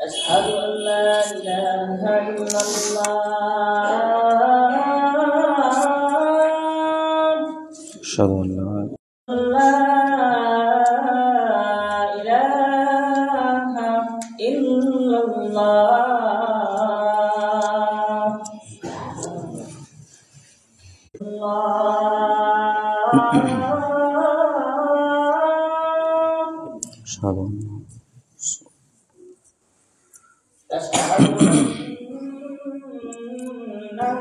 أشهد أن لا إله إلا الله أشهد أن لا إله إلا الله أشهد أن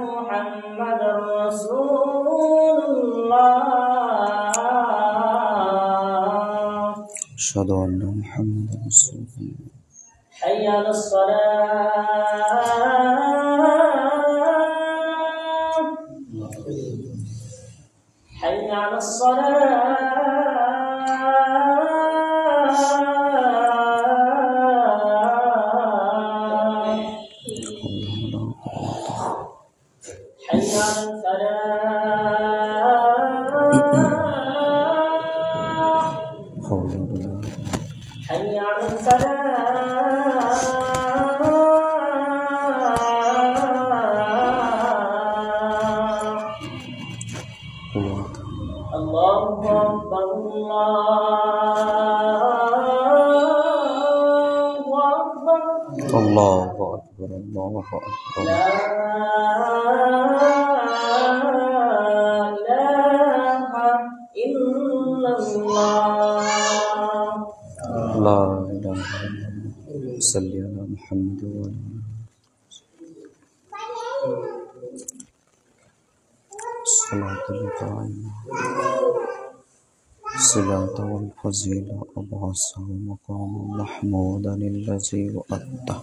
محمدا رسول الله أشهد أن محمدا رسول الله حي على الصلاة حي على حي على الفلاح حي على الفلاح الله أكبر الله أكبر الله أكبر لا إله إلا الله لا إله إلا الله صل على محمد وعلى الصلاة القائمة الصلاة والفضيلة أبعثه مقام محمودا الذي وأده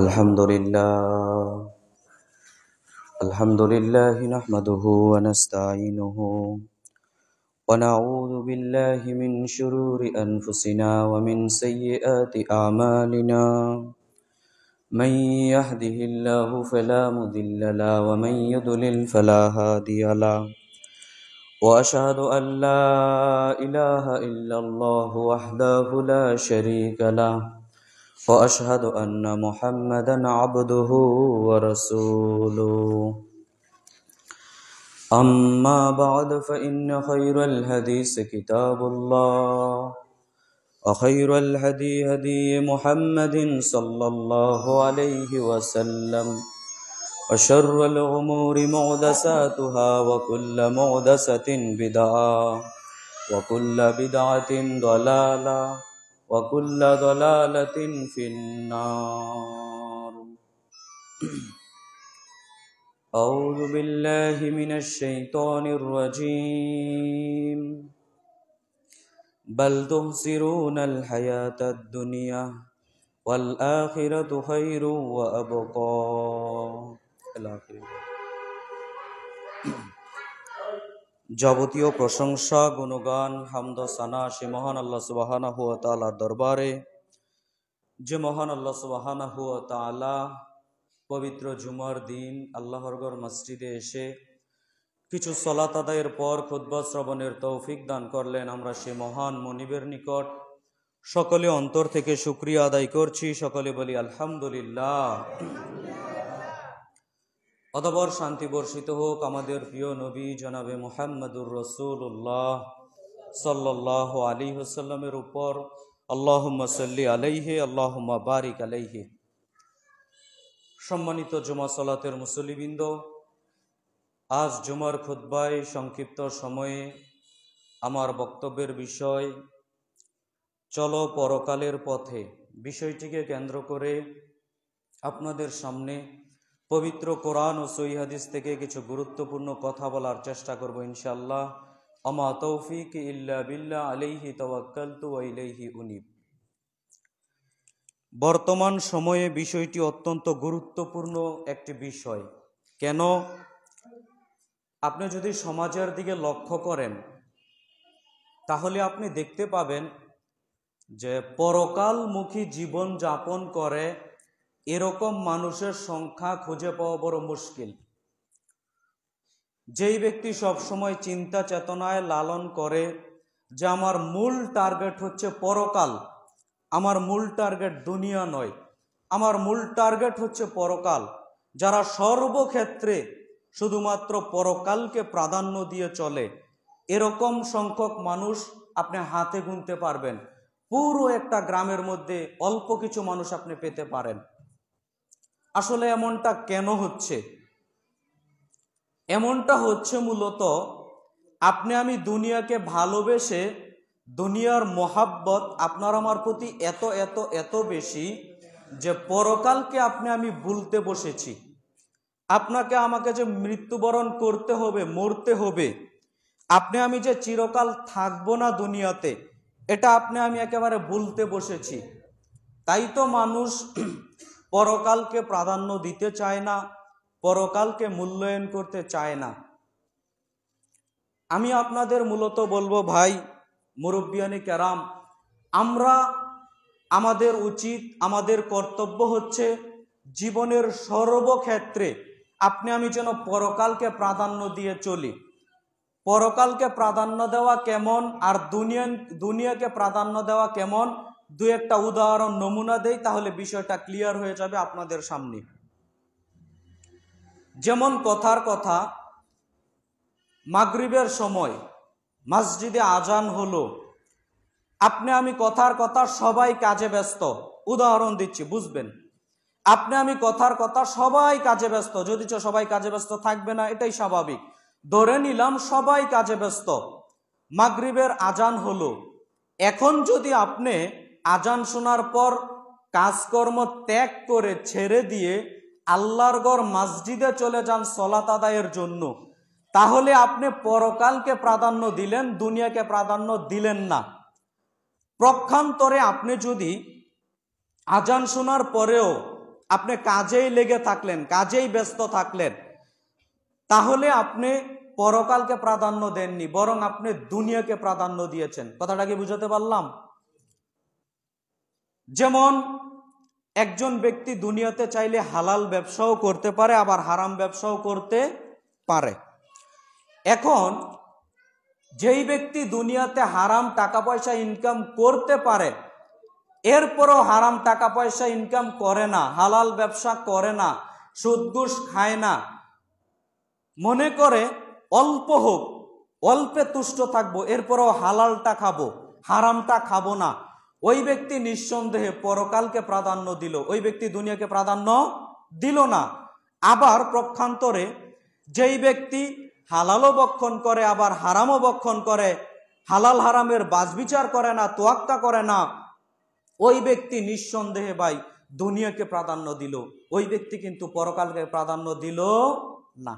الحمد لله نحمده ونستعينه ونعوذ بالله من شرور أنفسنا ومن سيئات أعمالنا من يهده الله فلا مضل له ومن يضلل فلا هادي له وأشهد أن لا إله إلا الله وحده لا شريك له وأشهد أن محمدا عبده ورسوله أما بعد فإن خير الحديث كتاب الله وخير الهدي هدي محمد صلى الله عليه وسلم وشر الأمور محدثاتها وكل محدثة بدعة وكل بدعة ضلالة وكل ضلالة في النار أعوذ بالله من الشيطان الرجيم بل تؤثرون الحياة الدنيا والآخرة خير وأبقى যাবতীয় প্রশংসা গুণগান হামদ সানা সে মহান আল্লাহ সুবহানাহু ওয়া তাআলার দরবারে, যে মহান আল্লাহ সুবহানাহু ওয়া তাআলা পবিত্র জুমার দিন আল্লাহর ঘর মসজিদে এসে কিছু সালাত আদায়ের পর খুতবা শ্রবণের তৌফিক দান করলেন। আমরা সে মহান মুনিবের নিকট সকলে অন্তর থেকে শুকরিয়া আদায় করছি। সকলে বলি আলহামদুলিল্লাহ। অতঃপর শান্তি বর্ষিত হোক আমাদের প্রিয় নবী জনাবে মুহাম্মদুর রাসূলুল্লাহ সাল্লাল্লাহু আলাইহি ওয়াসাল্লামের উপর। আল্লাহুম্মা সাল্লি আলাইহি আল্লাহুম্মা বারিক আলাইহি। সম্মানিত জুমা সালাতের মুসল্লিবৃন্দ, আজ জুমার খুতবায় সংক্ষিপ্ত সময়ে আমার বক্তব্যের বিষয় চলো পরকালের পথে। বিষয়টিকে কেন্দ্র করে আপনাদের সামনে পবিত্র কোরআন ও সহিহ হাদিস থেকে কিছু গুরুত্বপূর্ণ কথা বলার চেষ্টা করব ইনশাআল্লাহ। আমা তৌফিক ইল্লা বিল্লাহ আলাইহি তাওয়াক্কালতু ওয়া ইলাইহি উনীব। বর্তমান সময়ে বিষয়টি অত্যন্ত গুরুত্বপূর্ণ একটি বিষয়। কেন? আপনি যদি সমাজের দিকে লক্ষ্য করেন তাহলে আপনি দেখতে পাবেন যে পরকালমুখী জীবন যাপন করে এরকম মানুষের সংখ্যা খুঁজে পাওয়া বড় মুশকিল। যেই ব্যক্তি সবসময় চিন্তা চেতনায় লালন করে যে আমার মূল টার্গেট হচ্ছে পরকাল, আমার মূল টার্গেট দুনিয়া নয়, আমার মূল টার্গেট হচ্ছে পরকাল, যারা সর্বক্ষেত্রে শুধুমাত্র পরকালকে প্রাধান্য দিয়ে চলে, এরকম সংখ্যক মানুষ আপনি হাতে গুনতে পারবেন। পুরো একটা গ্রামের মধ্যে অল্প কিছু মানুষ আপনি পেতে পারেন। আসলে এমনটা কেন হচ্ছে? এমনটা হচ্ছে মূলত আপনি আমি দুনিয়াকে ভালোবেসে, দুনিয়ার মোহাব্বত আপনার আমার প্রতি এত এত এত বেশি যে পরকালকে আপনি আমি ভুলতে বসেছি। আপনাকে আমাকে যে মৃত্যুবরণ করতে হবে, মরতে হবে, আপনি আমি যে চিরকাল থাকবো না দুনিয়াতে, এটা আপনি আমি একেবারে ভুলতে বসেছি। তাই তো মানুষ পরকালকে প্রাধান্য দিতে চায় না, পরকালকে মূল্যায়ন করতে চায় না। আমি আপনাদের মূলত বলবো, ভাই মুরব্বিয়ানি কেরাম, আমাদের উচিত, আমাদের কর্তব্য হচ্ছে জীবনের সর্বক্ষেত্রে আপনি আমি যেন পরকালকে প্রাধান্য দিয়ে চলি। পরকালকে প্রাধান্য দেওয়া কেমন আর দুনিয়াকে প্রাধান্য দেওয়া কেমন, দু একটা উদাহরণ নমুনা দেই, তাহলে বিষয়টা ক্লিয়ার হয়ে যাবে আপনাদের সামনে। যেমন কথার কথা, মাগরিবের সময় মসজিদে আজান হলো, আপনি আমি কথার কথা সবাই কাজে ব্যস্ত। উদাহরণ দিচ্ছি, বুঝবেন। আপনি আমি কথার কথা সবাই কাজে ব্যস্ত, যদিচ সবাই কাজে ব্যস্ত থাকবে না, এটাই স্বাভাবিক। ধরে নিলাম সবাই কাজে ব্যস্ত, মাগরিবের আজান হলো। এখন যদি আপনি আজান শোনার পর কাজকর্ম ত্যাগ করে ছেড়ে দিয়ে আল্লাহর ঘর মসজিদে চলে যান সালাত আদায়ের জন্য, তাহলে আপনি পরকালকে প্রাধান্য দিলেন, দুনিয়াকে প্রাধান্য দিলেন না। পক্ষান্তরে আপনি যদি আজান শোনার পরেও আপনি কাজেই লেগে থাকলেন, কাজেই ব্যস্ত থাকলেন, তাহলে আপনি পরকালকে প্রাধান্য দেননি, বরং আপনি দুনিয়াকে প্রাধান্য দিয়েছেন। কথাটা কি বুঝাতে পারলাম? যেমন একজন ব্যক্তি দুনিয়াতে চাইলে হালাল ব্যবসাও করতে পারে, আবার হারাম ব্যবসাও করতে পারে। এখন যেই ব্যক্তি দুনিয়াতে হারাম টাকা পয়সা ইনকাম করতে পারে, এরপরও হারাম টাকা পয়সা ইনকাম করে না, হালাল ব্যবসা করে না, সুদ ঘুষ খায় না, মনে করে অল্প হোক, অল্পে তুষ্ট থাকবো, এরপরও হালালটা খাবো, হারামটা খাবো না, ওই ব্যক্তি নিঃসন্দেহে পরকালকে প্রাধান্য দিল, ওই ব্যক্তি দুনিয়াকে প্রাধান্য দিল না। আবার পক্ষান্তরে যেই ব্যক্তি হালালও বক্ষণ করে আবার হারামও বক্ষণ করে, হালাল হারামের বাছবিচার করে না, তোয়াক্কা করে না, ওই ব্যক্তি নিঃসন্দেহে ভাই দুনিয়াকে প্রাধান্য দিল, ওই ব্যক্তি কিন্তু পরকালকে প্রাধান্য দিল না।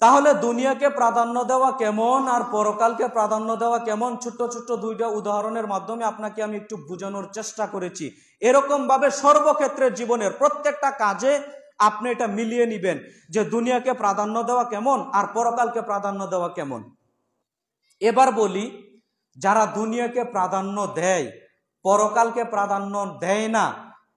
তাহলে দুনিয়াকে প্রাধান্য দেওয়া কেমন আর পরকালকে প্রাধান্য দেওয়া কেমন, ছোট্ট ছোট্ট দুইটা উদাহরণের মাধ্যমে আপনাকে আমি একটু বোঝানোর চেষ্টা করেছি। এরকম ভাবে সর্বক্ষেত্রের জীবনের প্রত্যেকটা কাজে আপনি এটা মিলিয়ে নিবেন যে দুনিয়াকে প্রাধান্য দেওয়া কেমন আর পরকালকে প্রাধান্য দেওয়া কেমন। এবার বলি, যারা দুনিয়াকে প্রাধান্য দেয়, পরকালকে প্রাধান্য দেয় না,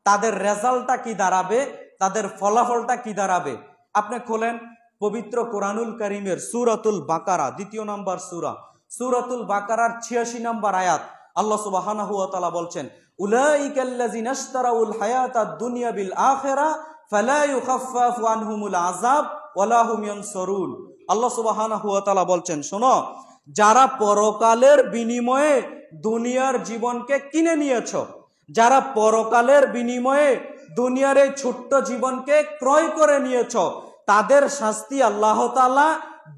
তাদের রেজাল্টটা কি দাঁড়াবে, তাদের ফলাফলটা কি দাঁড়াবে? আপনি খোলেন পবিত্র কোরআনুল কারীমের সূরাতুল বাকারা, 2 নম্বর সূরা, সূরাতুল বাকারার 86 নম্বর আয়াত। আল্লাহ সুবহানাহু ওয়া তাআলা বলছেন, উলাইকাল্লাযিনা ইশতারাউল হায়াতাদ দুনিয়া বিল আখিরা ফালা ইউখাফফাফু আনহুমুল আযাব ওয়ালা হুম ইয়ানসুরুন। আল্লাহ সুবহানাহু ওয়া তাআলা বলছেন, শোনো, যারা পরকালের বিনিময়ে দুনিয়ার জীবনকে কিনে নিয়েছ, যারা পরকালের বিনিময়ে দুনিয়ার এই ছোট্ট জীবনকে ক্রয় করে নিয়েছ, তাদের শাস্তি আল্লাহ তাআলা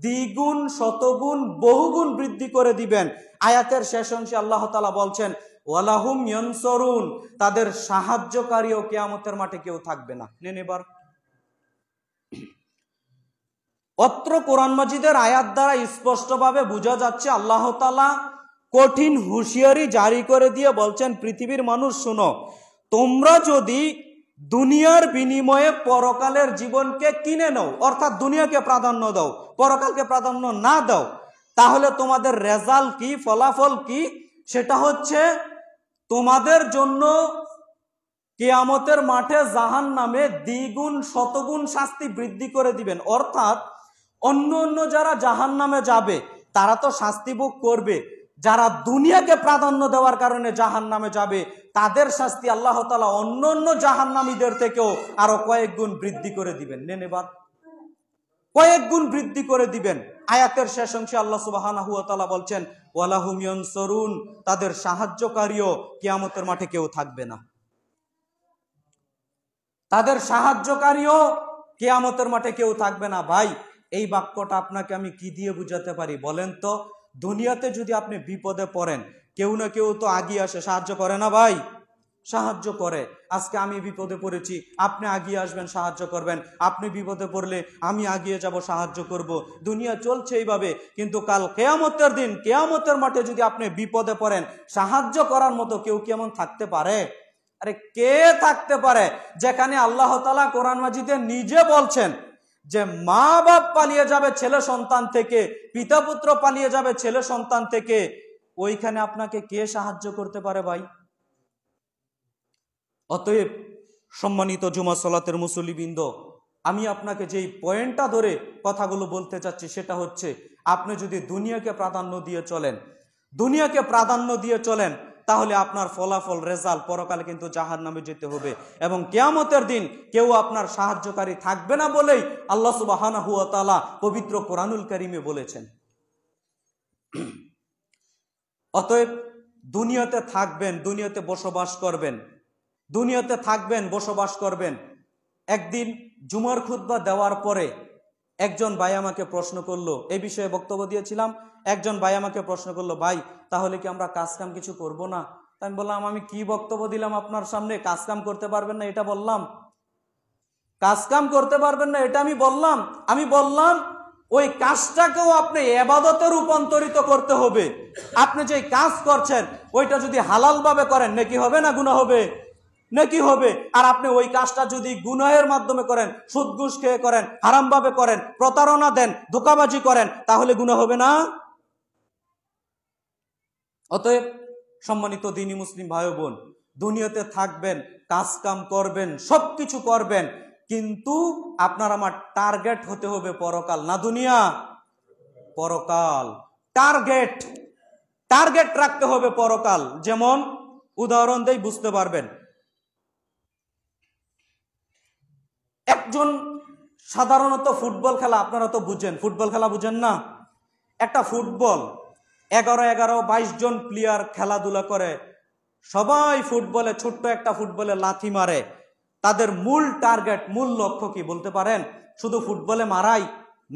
দ্বিগুণ শতগুণ বহুগুণ বৃদ্ধি করে দিবেন। আয়াতের শেষ অংশে আল্লাহ তাআলা বলছেন, ওয়ালাহুম ইয়ানসুরুন, তাদের সাহায্যকারীও কিয়ামতের মাঠে কেউ থাকবে না। নেন এবার অত্র কোরআন মাজিদের আয়াত দ্বারা স্পষ্টভাবে বোঝা যাচ্ছে আল্লাহ তাআলা কঠিন হুঁশিয়ারি জারি করে দিয়ে বলছেন, পৃথিবীর মানুষ শুনো, তোমরা যদি দুনিয়ার বিনিময়ে পরকালের জীবনকে কিনে নাও, অর্থাৎ দুনিয়াকে প্রাধান্য দাও, পরকালকে প্রাধান্য না দাও, তাহলে তোমাদের রেজাল্ট কি, ফলাফল কি? সেটা হচ্ছে তোমাদের জন্য কিয়ামতের মাঠে জাহান্নামে দ্বিগুণ শতগুণ শাস্তি বৃদ্ধি করে দিবেন। অর্থাৎ অন্য যারা জাহান্নামে যাবে তারা তো শাস্তি ভোগ করবে, যারা দুনিয়াকে প্রাধান্য দেওয়ার কারণে জাহান্নামে যাবে তাদের শাস্তি আল্লাহ তাআলা অন্য জাহান্নামীদের থেকেও আরো কয়েক গুণ বৃদ্ধি করে দিবেন। নেনেবাদ কয়েক গুণ বৃদ্ধি করে দিবেন। আয়াতের শেষ অংশে আল্লাহ সুবহানাহু ওয়া তাআলা বলছেন, ওয়ালাহুম ইয়ানসুরুন, তাদের সাহায্যকারীও কিয়ামতের মাঠে কেউ থাকবে না। তাদের সাহায্যকারীও কিয়ামতের মাঠে কেউ থাকবে না। ভাই, এই বাক্যটা আপনাকে আমি কি দিয়ে বুঝাতে পারি বলেন তো? দুনিয়াতে যদি আপনি বিপদে পড়েন, কেউ না কেউ তো আগিয়ে আসে, সাহায্য করে না ভাই? সাহায্য করে। আজকে আমি বিপদে পড়েছি, আপনি আগিয়ে আসবেন, সাহায্য করবেন। আপনি বিপদে পড়লে আমি আগিয়ে যাব, সাহায্য করব। দুনিয়া চলছে এইভাবে। কিন্তু কাল কিয়ামতের দিন, কিয়ামতের মাঠে যদি আপনি বিপদে পড়েন, সাহায্য করার মতো কেউ কেমন থাকতে পারে? আরে কে থাকতে পারে? যেখানে আল্লাহ তাআলা কোরআন মাজিদে নিজে বলছেন যে মা বাপ পালিয়ে যাবে ছেলে সন্তান থেকে, পিতা পুত্র পালিয়ে যাবে ছেলে সন্তান থেকে, ওইখানে আপনাকে কে সাহায্য করতে পারে ভাই? অতএব সম্মানিত জুমা সালাতের মুসল্লিবৃন্দ, আমি আপনাকে যেই পয়েন্টটা ধরে কথাগুলো বলতে চাচ্ছি সেটা হচ্ছে, আপনি যদি দুনিয়াকে প্রাধান্য দিয়ে চলেন, দুনিয়াকে প্রাধান্য দিয়ে চলেন, তাহলে আপনার ফলাফল, রেজাল্ট পরকালে কিন্তু জাহান্নামে যেতে হবে। এবং কিয়ামতের দিন কেউ আপনার সাহায্যকারী থাকবে না বলেই আল্লাহ সুবহানাহু ওয়া তাআলা পবিত্র কোরআনুল কারীমে বলেছেন। অতএব দুনিয়াতে থাকবেন, দুনিয়াতে বসবাস করবেন, দুনিয়াতে থাকবেন, বসবাস করবেন। একদিন জুমার খুতবা দেওয়ার পরে একজন ভাই আমাকে প্রশ্ন করলো, এই বিষয়ে বক্তব্য দিয়েছিলাম। একজন ভাই আমাকে প্রশ্ন করলো, ভাই তাহলে কি আমরা কাজকাম কিছু করব না? আমি বললাম, আমি কি বক্তব্য দিলাম আপনার সামনে? কাজকাম করতে পারবেন না এটা বললাম? কাজকাম করতে পারবেন না এটা আমি বললাম? আমি বললাম ওই কাজটাকেও আপনি ইবাদতে রূপান্তরিত করতে হবে। আপনি যে কাজ করছেন ওইটা যদি হালাল ভাবে করেন, নেকি হবে না গুনাহ হবে? নেকি হবে। আর আপনি ওই কাজটা যদি গুনাহের মাধ্যমে করেন, সুদ ঘুষ খেয়ে করেন, হারাম ভাবে করেন, প্রতারণা দেন, ধোঁকাবাজি করেন, তাহলে গুনাহ হবে না? অতএব সম্মানিত দ্বীনি মুসলিম ভাই বোন, দুনিয়াতে থাকবেন, কাজ কাম করবেন, সবকিছু করবেন, কিন্তু আপনার আমার টার্গেট হতে হবে পরকাল, না দুনিয়া? পরকাল। টার্গেট রাখতে হবে পরকাল। যেমন উদাহরণ দেই, বুঝতে পারবেন। একজন সাধারণত ফুটবল খেলা, আপনারা তো বুঝেন, ফুটবল খেলা বুঝেন না? একটা ফুটবল 11-22 জন প্লেয়ার খেলাধুলা করে, সবাই ফুটবলে, ছোট্ট একটা ফুটবলে লাথি মারে। তাদের মূল টার্গেট, মূল লক্ষ্য কি বলতে পারেন? শুধু ফুটবলে মারাই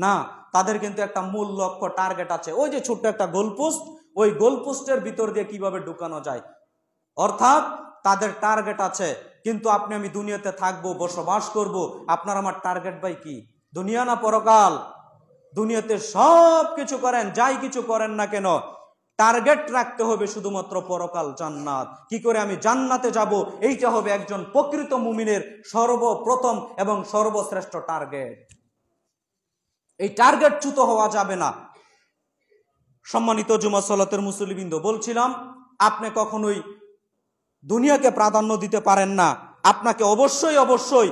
না, তাদের কিন্তু একটা মূল লক্ষ্য, টার্গেট আছে। ওই যে ছোট্ট একটা গোলপোস্ট, ওই গোলপোস্টের ভিতর দিয়ে কিভাবে ঢুকানো যায়, অর্থাৎ তাদের টার্গেট আছে। কিন্তু আপনি আমি দুনিয়াতে থাকবো, বসবাস করব, আপনার আমার টার্গেট ভাই কি? দুনিয়া না পরকাল? দুনিয়াতে সব কিছু করেন, যাই কিছু করেন না কেন, টার্গেট রাখতে হবে শুধুমাত্র পরকাল, জান্নাত। কি করে আমি জান্নাতে যাব, এইটা হবে একজন প্রকৃত মুমিনের সর্বপ্রথম এবং সর্বশ্রেষ্ঠ টার্গেট। এই টার্গেট চ্যুত হওয়া যাবে না। সম্মানিত জুমা সালাতের মুসল্লিবৃন্দ, বলছিলাম আপনি কখনোই দুনিয়াকে প্রাধান্য দিতে পারেন না। আপনাকে অবশ্যই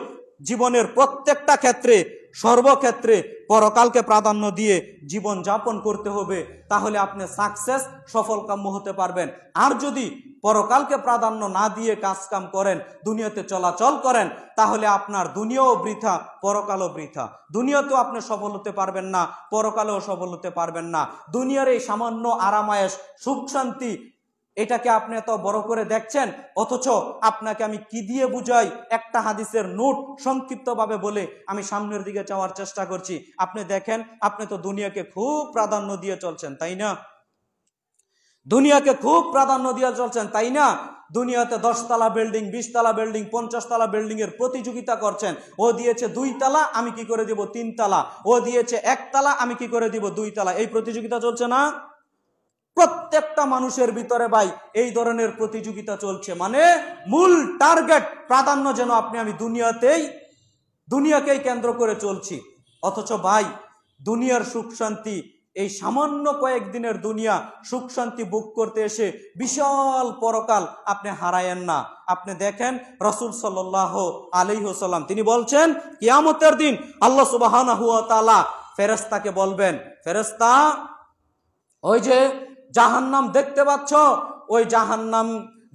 জীবনের প্রত্যেকটা ক্ষেত্রে, সর্বক্ষেত্রে পরকালকে প্রাধান্য দিয়ে জীবন যাপন করতে হবে। তাহলে আপনি সাকসেস, সফলকাম্য হতে পারবেন। আর যদি পরকালকে প্রাধান্য না দিয়ে কাজকাম করেন, দুনিয়াতে চলাচল করেন, তাহলে আপনার দুনিয়াও বৃথা, পরকালও বৃথা। দুনিয়াতেও আপনি সফল হতে পারবেন না, পরকালেও সফল হতে পারবেন না। দুনিয়ার এই সামান্য আরামায়েশ, সুখ শান্তি, এটাকে আপনি এত বড় করে দেখছেন, অথচ আপনাকে আমি কি দিয়ে বুঝাই? একটা হাদিসের নোট সংক্ষিপ্তভাবে বলে আমি সামনের দিকে যাওয়ার চেষ্টা করছি। আপনি দেখেন, আপনি তো দুনিয়াকে খুব প্রাধান্য দিয়ে চলছেন, তাই না? দুনিয়াকে খুব প্রাধান্য দিয়ে চলছেন, তাই না? দুনিয়াতে 10 তলা বিল্ডিং, 20 তলা বিল্ডিং, 50 তলা বিল্ডিং এর প্রতিযোগিতা করছেন। ও দিয়েছে 2 তলা, আমি কি করে দিব 3 তলা। ও দিয়েছে 1 তলা, আমি কি করে দিব 2 তলা। এই প্রতিযোগিতা চলছে না? প্রত্যেকটা মানুষের ভিতরে ভাই এই ধরনের প্রতিযোগিতা চলছে, মানে মূল টার্গেট প্রাধান্য যেন আপনি আমি দুনিয়াকেই কেন্দ্র করে চলছি। অথচ ভাই দুনিয়ার সুখ শান্তি, এই সামান্য কয়েকদিনের দুনিয়া সুখ শান্তি ভোগ করতে এসে বিশাল পরকাল আপনি হারায়েন না। আপনি দেখেন রাসূল সাল্লাল্লাহু আলাইহি ওয়াসাল্লাম তিনি বলছেন, কিয়ামতের দিন আল্লাহ সুবহানাহু ওয়া তাআলা ফেরেশতাকে বলবেন, ফেরেশতা ওই যে জাহান্নাম দেখতে পাচ্ছ, ওই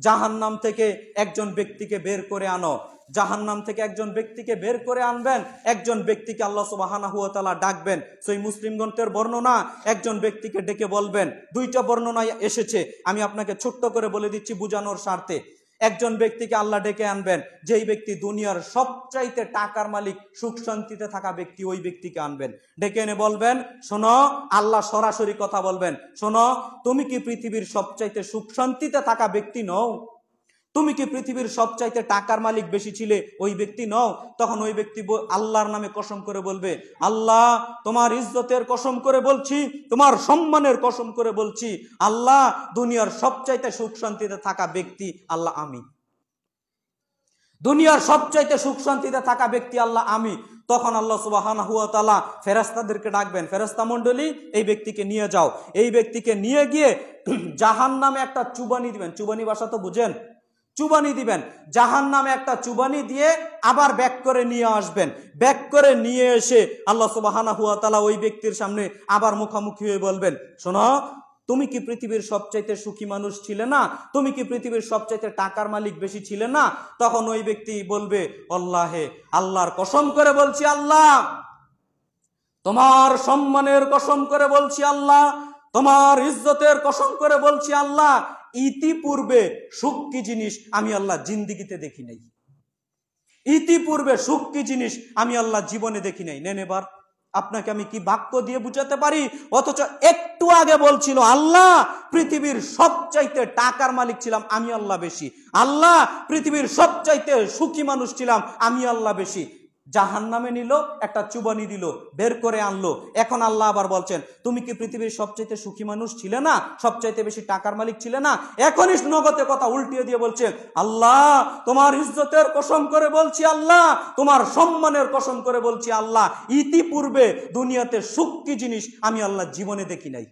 জাহান্নাম থেকে একজন ব্যক্তিকে বের করে আনো। জাহান্নাম থেকে একজন ব্যক্তিকে বের করে আনবেন। একজন ব্যক্তিকে আল্লাহ সুবহানাহু ওয়া তাআলা ডাকবেন। সহিহ মুসলিম গ্রন্থের বর্ণনা, একজন ব্যক্তিকে ডেকে বলবেন। দুইটা বর্ণনায় এসেছে, আমি আপনাকে ছোট্ট করে বলে দিচ্ছি বোঝানোর স্বার্থে। একজন ব্যক্তিকে আল্লাহ ডেকে আনবেন, যেই ব্যক্তি দুনিয়ার সবচাইতে টাকার মালিক, সুখ শান্তিতে থাকা ব্যক্তি, ওই ব্যক্তিকে আনবেন। ডেকে এনে বলবেন, শোনো, আল্লাহ সরাসরি কথা বলবেন, শোনো, তুমি কি পৃথিবীর সবচাইতে সুখ শান্তিতে থাকা ব্যক্তি নও? তুমি কি পৃথিবীর সবচাইতে টাকার মালিক বেশি ছিলে ওই ব্যক্তি নও? তখন ওই ব্যক্তি আল্লাহর নামে কসম করে বলবে, আল্লাহ তোমার ইজ্জতের কসম করে বলছি, তোমার সম্মানের কসম করে বলছি, আল্লাহ দুনিয়ার সবচাইতে সুখ শান্তিতে থাকা ব্যক্তি আল্লাহ আমি। দুনিয়ার সবচাইতে সুখ শান্তিতে থাকা ব্যক্তি আল্লাহ আমি। তখন আল্লাহ সুবহানাহু ওয়া তাআলা ফেরেশতাদেরকে ডাকবেন, ফেরেশতা মণ্ডলী এই ব্যক্তিকে নিয়ে যাও। এই ব্যক্তিকে নিয়ে গিয়ে জাহান্নামে একটা চুবানি দিবেন। চুবানি ভাষা তো বুঝেন, চুবানি দিবেন। জাহান্নামে একটা চুবানি দিয়ে আবার ব্যাক করে নিয়ে আসবেন। ব্যাক করে নিয়ে এসে আল্লাহ সুবহানাহু ওয়া তাআলা ওই ব্যক্তির সামনে আবার মুখামুখি হয়ে বলবেন, শোনো, তুমি কি পৃথিবীর সবচাইতে সুখী মানুষ ছিলে না? তুমি কি পৃথিবীর সবচাইতে টাকার মালিক বেশি ছিলে না? তখন ওই ব্যক্তি বলবে, আল্লাহে, আল্লাহর কসম করে বলছি আল্লাহ, তোমার সম্মানের কসম করে বলছি আল্লাহ, তোমার ইজ্জতের কসম করে বলছি আল্লাহ, ইতিপূর্বে সুখ কি জিনিস আমি আল্লাহ জিন্দিগিতে দেখি নাই। ইতিপূর্বে সুখ কি জিনিস আমি আল্লাহ জীবনে দেখি নাই। নেন এবার আপনাকে আমি কি বাক্য দিয়ে বুঝাতে পারি? অথচ একটু আগে বলছিল আল্লাহ পৃথিবীর সবচাইতে টাকার মালিক ছিলাম আমি আল্লাহ বেশি, আল্লাহ পৃথিবীর সবচাইতে সুখী মানুষ ছিলাম আমি আল্লাহ বেশি। জাহান্নামে নিল, একটা চুবানি দিল, বের করে আনলো। এখন আল্লাহ আবার বলছেন, তুমি কি পৃথিবীর সবচাইতে সুখী মানুষ ছিলে না? সবচাইতে বেশি টাকার মালিক ছিলে না? এখনই নগদে কথা উল্টিয়ে দিয়ে বলছে, আল্লাহ তোমার ইজ্জতের কসম করে বলছি আল্লাহ, তোমার সম্মানের কসম করে বলছি আল্লাহ, ইতিপূর্বে দুনিয়াতে সুখ কি জিনিস আমি আল্লাহ জীবনে দেখি নাই।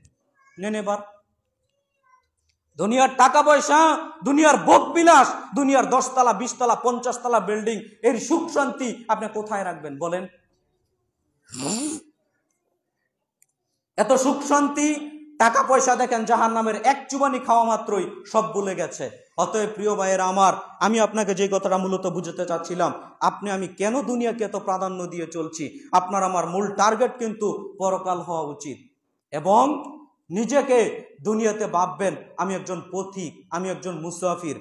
নেন এবার দুনিয়ার টাকা পয়সা, দুনিয়ার ভোগ বিলাস, দুনিয়ার 10 তলা 20 তলা 50 তলা বিল্ডিং, এর সুখ শান্তি আপনি কোথায় রাখবেন বলেন? এত সুখ শান্তি, টাকা পয়সা দেখেন জাহান্নামের এক চুবানি খাওয়া মাত্রই সব ভুলে গেছে। অতএব প্রিয় ভাইয়েরা আমার, আমি আপনাকে যে কথাটা মূলত বুঝাতে চাচ্ছিলাম, আপনি আমি কেন দুনিয়াকে এত প্রাধান্য দিয়ে চলছি, আপনার আমার মূল টার্গেট কিন্তু পরকাল হওয়া উচিত। এবং নিজেকে দুনিয়াতে ভাববেন আমি একজন পথিক, আমি একজন মুসাফির।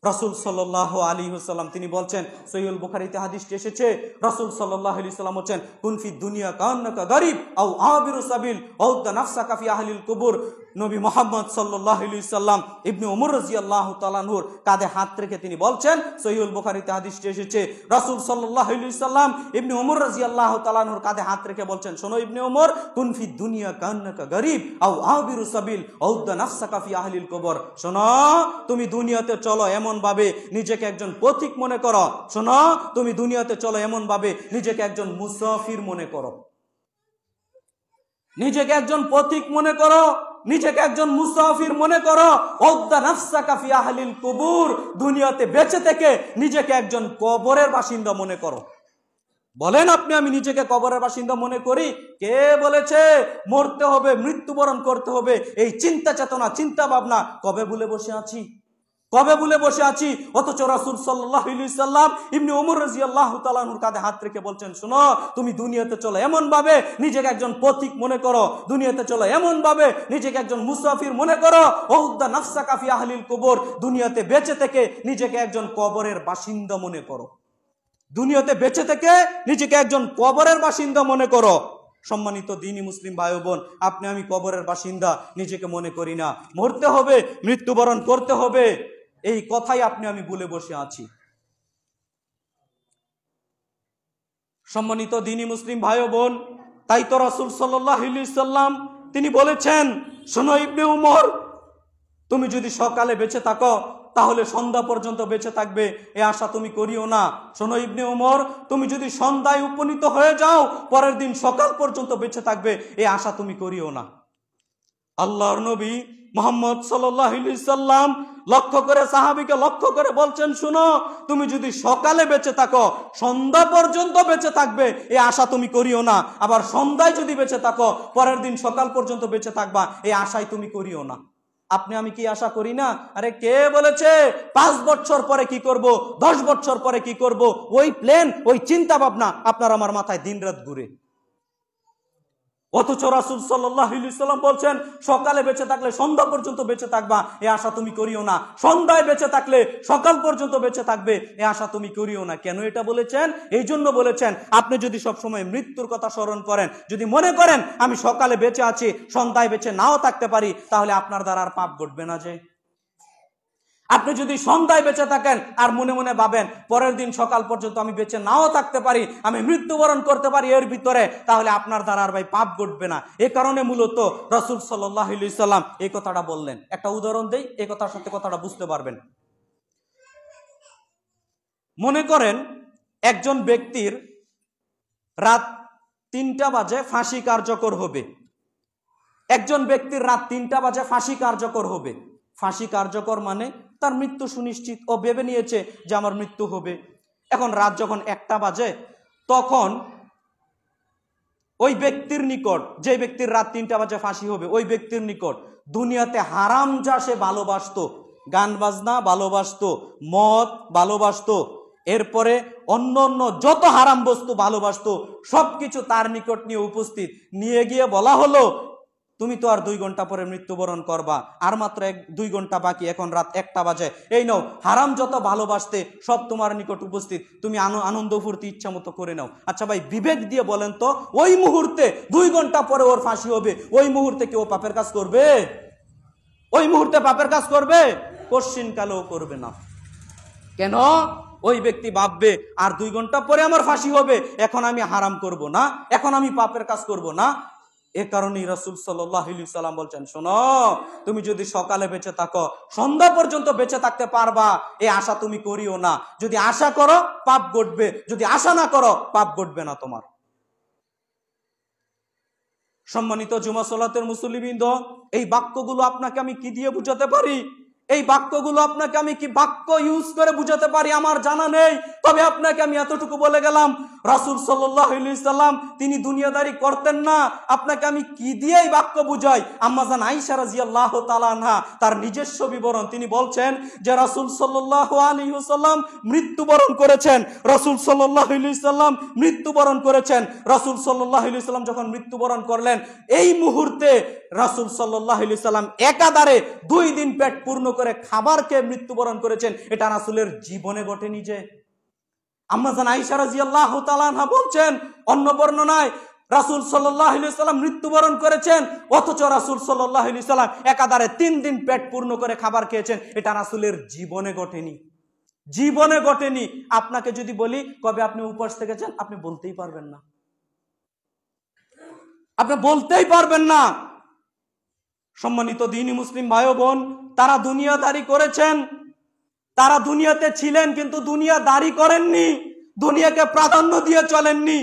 রাসূল সাল্লাল্লাহু আলাইহি ওয়াসাল্লাম তিনি বলছেন, সহিহ বুখারীতে হাদিসটি এসেছে, রাসূল সাল্লাল্লাহু আলাইহি ওয়াসাল্লাম বলেন, কুন ফি দুনিয়া কান্নাকা গরীব আও আবিরু সাবিল আও তানাফসাকা ফি আহলিল কুবুর। নবী মুহাম্মদ সাল্লাল্লাহু আলাইহি ওয়াসাল্লাম ইবনে ওমর রাদিয়াল্লাহু তাআলা আনহুর কাঁধে হাত রেখে তিনি বলছেন, সহিহ বুখারীতে হাদিসটি এসেছে, রাসূল সাল্লাল্লাহু আলাইহি ওয়াসাল্লাম ইবনে ওমর রাদিয়াল্লাহু তাআলা আনহুর কাঁধে হাত রেখে বলছেন, শোনো ইবনে ওমর, কুন ফি দুনিয়া কান্নাকা গরীব আও আবিরু সাবিল আও তানাফসাকা ফি আহলিল কুবুর। শোনো, তুমি দুনিয়াতে চলো এমন ভাবে নিজেকে একজন পথিক মনে করো। শোনো, তুমি দুনিয়াতে চলো এমন ভাবে নিজেকে একজন মুসাফির মনে করো। নিজেকে একজন পথিক মনে করো, নিজেকে একজন মুসাফির মনে করো। ওদ্দা নাফসাকা ফি আহলিল কুবুর, দুনিয়াতে বেঁচে থেকে নিজেকে একজন কবরের বাসিন্দা মনে করো। বলেন আপনি আমি নিজেকে কবরের বাসিন্দা মনে করি? কে বলেছে মরতে হবে, মৃত্যুবরণ করতে হবে? এই চিন্তা চেতনা, চিন্তা ভাবনা কবে ভুলে বসে আছি? কবে ভুলে বসে আছি? অথচ রাসূল সাল্লাল্লাহু আলাইহি ওয়াসাল্লাম ইবনে ওমর রাদিয়াল্লাহু তাআলা আনহুর কাঁধে হাত রেখে বলছেন, শোনো, তুমি দুনিয়াতে চলো এমন ভাবে নিজেকে একজন পথিক মনে করো, দুনিয়াতে চলো এমন ভাবে নিজেকে একজন মুসাফির মনে করো। ওউদ্দা নাফসাকা ফি আহলিল কুবুর, দুনিয়াতে বেঁচে থেকে নিজেকে একজন কবরের বাসিন্দা মনে করো। দুনিয়াতে বেঁচে থেকে নিজেকে একজন কবরের বাসিন্দা মনে করো। সম্মানিত দ্বীনি মুসলিম ভাই বোন, আপনি আমি কবরের বাসিন্দা নিজেকে মনে করি না। মরতে হবে, মৃত্যুবরণ করতে হবে, এই কথাই আপনি আমি ভুলে বসে আছি। সম্মানিত দ্বীনি মুসলিম ভাই বোন, তাই তো রাসূল সাল্লাল্লাহু আলাইহি ওয়াসাল্লাম তিনি বলেছেন, শোনো ইবনে উমর, তুমি যদি সকালে বেঁচে থাকো তাহলে সন্ধ্যা পর্যন্ত বেঁচে থাকবে, এ আশা তুমি করিও না। শোনো ইবনে উমর, তুমি যদি সন্ধ্যায় উপনীত হয়ে যাও পরের দিন সকাল পর্যন্ত বেঁচে থাকবে, এ আশা তুমি করিও না। আল্লাহর নবী মুহাম্মদ সাল্লাল্লাহু আলাইহি সাল্লাম লক্ষ্য করে, সাহাবীকে লক্ষ্য করে বলছেন, শুনো, তুমি যদি সকালে বেঁচে থাকো সন্ধ্যা পর্যন্ত বেঁচে থাকবে, এই আশা তুমি করিও না। আবার সন্ধ্যায় যদি বেঁচে থাকো পরের দিন সকাল পর্যন্ত বেঁচে থাকবা, এই আশাই তুমি করিও না। আপনি আমি কি আশা করি না? আরে কে বলেছে 5 বছর পরে কি করব, 10 বছর পরে কি করব, ওই প্ল্যান, ওই চিন্তা ভাবনা আপনার আমার মাথায় দিনরাত ঘুরে। অথচ রাসূল সাল্লাল্লাহু আলাইহি সাল্লাম বলছেন, সকালে বেঁচে থাকলে সন্ধ্যা পর্যন্ত বেঁচে থাকবা, এ আশা তুমি করিও না। সন্ধ্যায় বেঁচে থাকলে সকাল পর্যন্ত বেঁচে থাকবে, এ আশা তুমি করিও না। কেন এটা বলেছেন? এই জন্য বলেছেন, আপনি যদি সবসময় মৃত্যুর কথা স্মরণ করেন, যদি মনে করেন আমি সকালে বেঁচে আছি, সন্ধ্যায় বেঁচে নাও থাকতে পারি, তাহলে আপনার দ্বারা আর পাপ ঘটবে না। যে আপনি যদি সন্ধ্যায় বেঁচে থাকেন আর মনে মনে ভাবেন পরের দিন সকাল পর্যন্ত আমি বেঁচে নাও থাকতে পারি, আমি মৃত্যুবরণ করতে পারি এর ভিতরে, তাহলে আপনার দ্বারা আর ভাই পাপ ঘটবে না। এই কারণে মূলত রাসূল সাল্লাল্লাহু আলাইহি সাল্লাম এই কথাটা বললেন। একটা উদাহরণ দেই, এই কথার সাথে কথাটা বুঝতে পারবেন। মনে করেন একজন ব্যক্তির রাত 3টা বাজে ফাঁসি কার্যকর হবে। একজন ব্যক্তির রাত 3টা বাজে ফাঁসি কার্যকর হবে। ফাঁসি কার্যকর মানে তার মৃত্যু সুনিশ্চিত, ও ভেবে নিয়েছে যে আমার মৃত্যু হবে। এখন রাত যখন 1টা বাজে, তখন ওই ব্যক্তির নিকট, যে ব্যক্তির রাত 3টা বাজে ফাঁসি হবে, ওই ব্যক্তির নিকট দুনিয়াতে হারাম যা সে ভালোবাসতো, গান বাজনা ভালোবাসতো, মদ ভালোবাসতো, এরপরে অন্য অন্য যত হারাম বস্তু ভালোবাসতো, সবকিছু তার নিকট নিয়ে উপস্থিত, নিয়ে গিয়ে বলা হলো, তুমি তো আর 2 ঘন্টা পরে মৃত্যুবরণ করবা, আর মাত্র 2 ঘন্টা বাকি, এখন রাত 1টা বাজে, এই নাও হারাম যত ভালোবাসতে সব তোমার নিকট উপস্থিত, তুমি আনন্দ ফুর্তি ইচ্ছা মতো করে নাও। আচ্ছা ভাই, বিবেক দিয়ে বলেন তো, ওই মুহূর্তে 2 ঘন্টা পরে ওর ফাঁসি হবে, ওই মুহূর্তে কি ও পাপের কাজ করবে? ওই মুহূর্তে পাপের কাজ করবে? কোশ্চিনকালেও করবে না। কেন? ওই ব্যক্তি ভাববে আর 2 ঘন্টা পরে আমার ফাঁসি হবে, এখন আমি হারাম করব না, এখন আমি পাপের কাজ করব না। এ কারণেই রাসূল সাল্লাল্লাহু আলাইহি সাল্লাম বলছেন, শোনো, তুমি যদি সকালে বেঁচে থাকো সন্ধ্যা পর্যন্ত বেঁচে থাকতে পারবা, এই আশা তুমি করিও না। যদি আশা করো পাপ ঘটবে, যদি আশা না করো পাপ ঘটবে না তোমার। সম্মানিত জুমা সালাতের মুসল্লিবৃন্দ, এই বাক্যগুলো আপনাকে আমি কি দিয়ে বুঝাতে পারি? এই বাক্যগুলো আপনাকে আমি কি বাক্য ইউজ করে বুঝাতে পারি আমার জানা নেই। তবে আপনাকে আমি এতটুকু বলে গেলাম, রাসূল সাল্লাল্লাহু আলাইহি সাল্লাম তিনি দুনিয়াদারি করতেন না। আপনাকে আমি কি দিয়ে এই বাক্য বুঝাই? আম্মা জান আয়েশা রাদিয়াল্লাহু তাআলা আনহা তার নিজস্ব বিবরণ তিনি বলছেন যে রাসূল সাল্লাল্লাহু আলাইহি ওয়াসাল্লাম মৃত্যুবরণ করেছেন। রাসূল সাল্লাল্লাহু আলাইহি সাল্লাম মৃত্যুবরণ করেছেন। রাসূল সাল্লাল্লাহু আলাইহি সাল্লাম যখন মৃত্যুবরণ করলেন, এই মুহূর্তে রাসূল সাল্লাল্লাহু আলাইহি সাল্লাম একাধারে 2 দিন পেট পূর্ণ করে খাবার খেয়ে মৃত্যুবরণ করেছেন। এটা রাসূলের জীবনে ঘটেনি। যে আম্মা জান আয়েশা রাদিয়াল্লাহু তাআলা আনহা বলছেন অন্য বর্ণনায়, রাসূল সাল্লাল্লাহু আলাইহি সাল্লাম মৃত্যুবরণ করেছেন, অথচ রাসূল সাল্লাল্লাহু আলাইহি সাল্লাম একাধারে 3 দিন পেট পূর্ণ করে খাবার খেয়েছেন। এটা রাসূলের জীবনে ঘটেনি, জীবনে ঘটেনি। আপনাকে যদি বলি কবে আপনি উপবাস থেকেছেন, আপনি বলতেই পারবেন না, আপনি বলতেই পারবেন না। সম্মানিত দ্বীনি মুসলিম ভাই ও বোন, তারা দুনিয়াদারি করেছেন, তারা দুনিয়াতে ছিলেন কিন্তু দুনিয়াদারি করেননি, দুনিয়াকে প্রাধান্য দিয়ে চলেননি।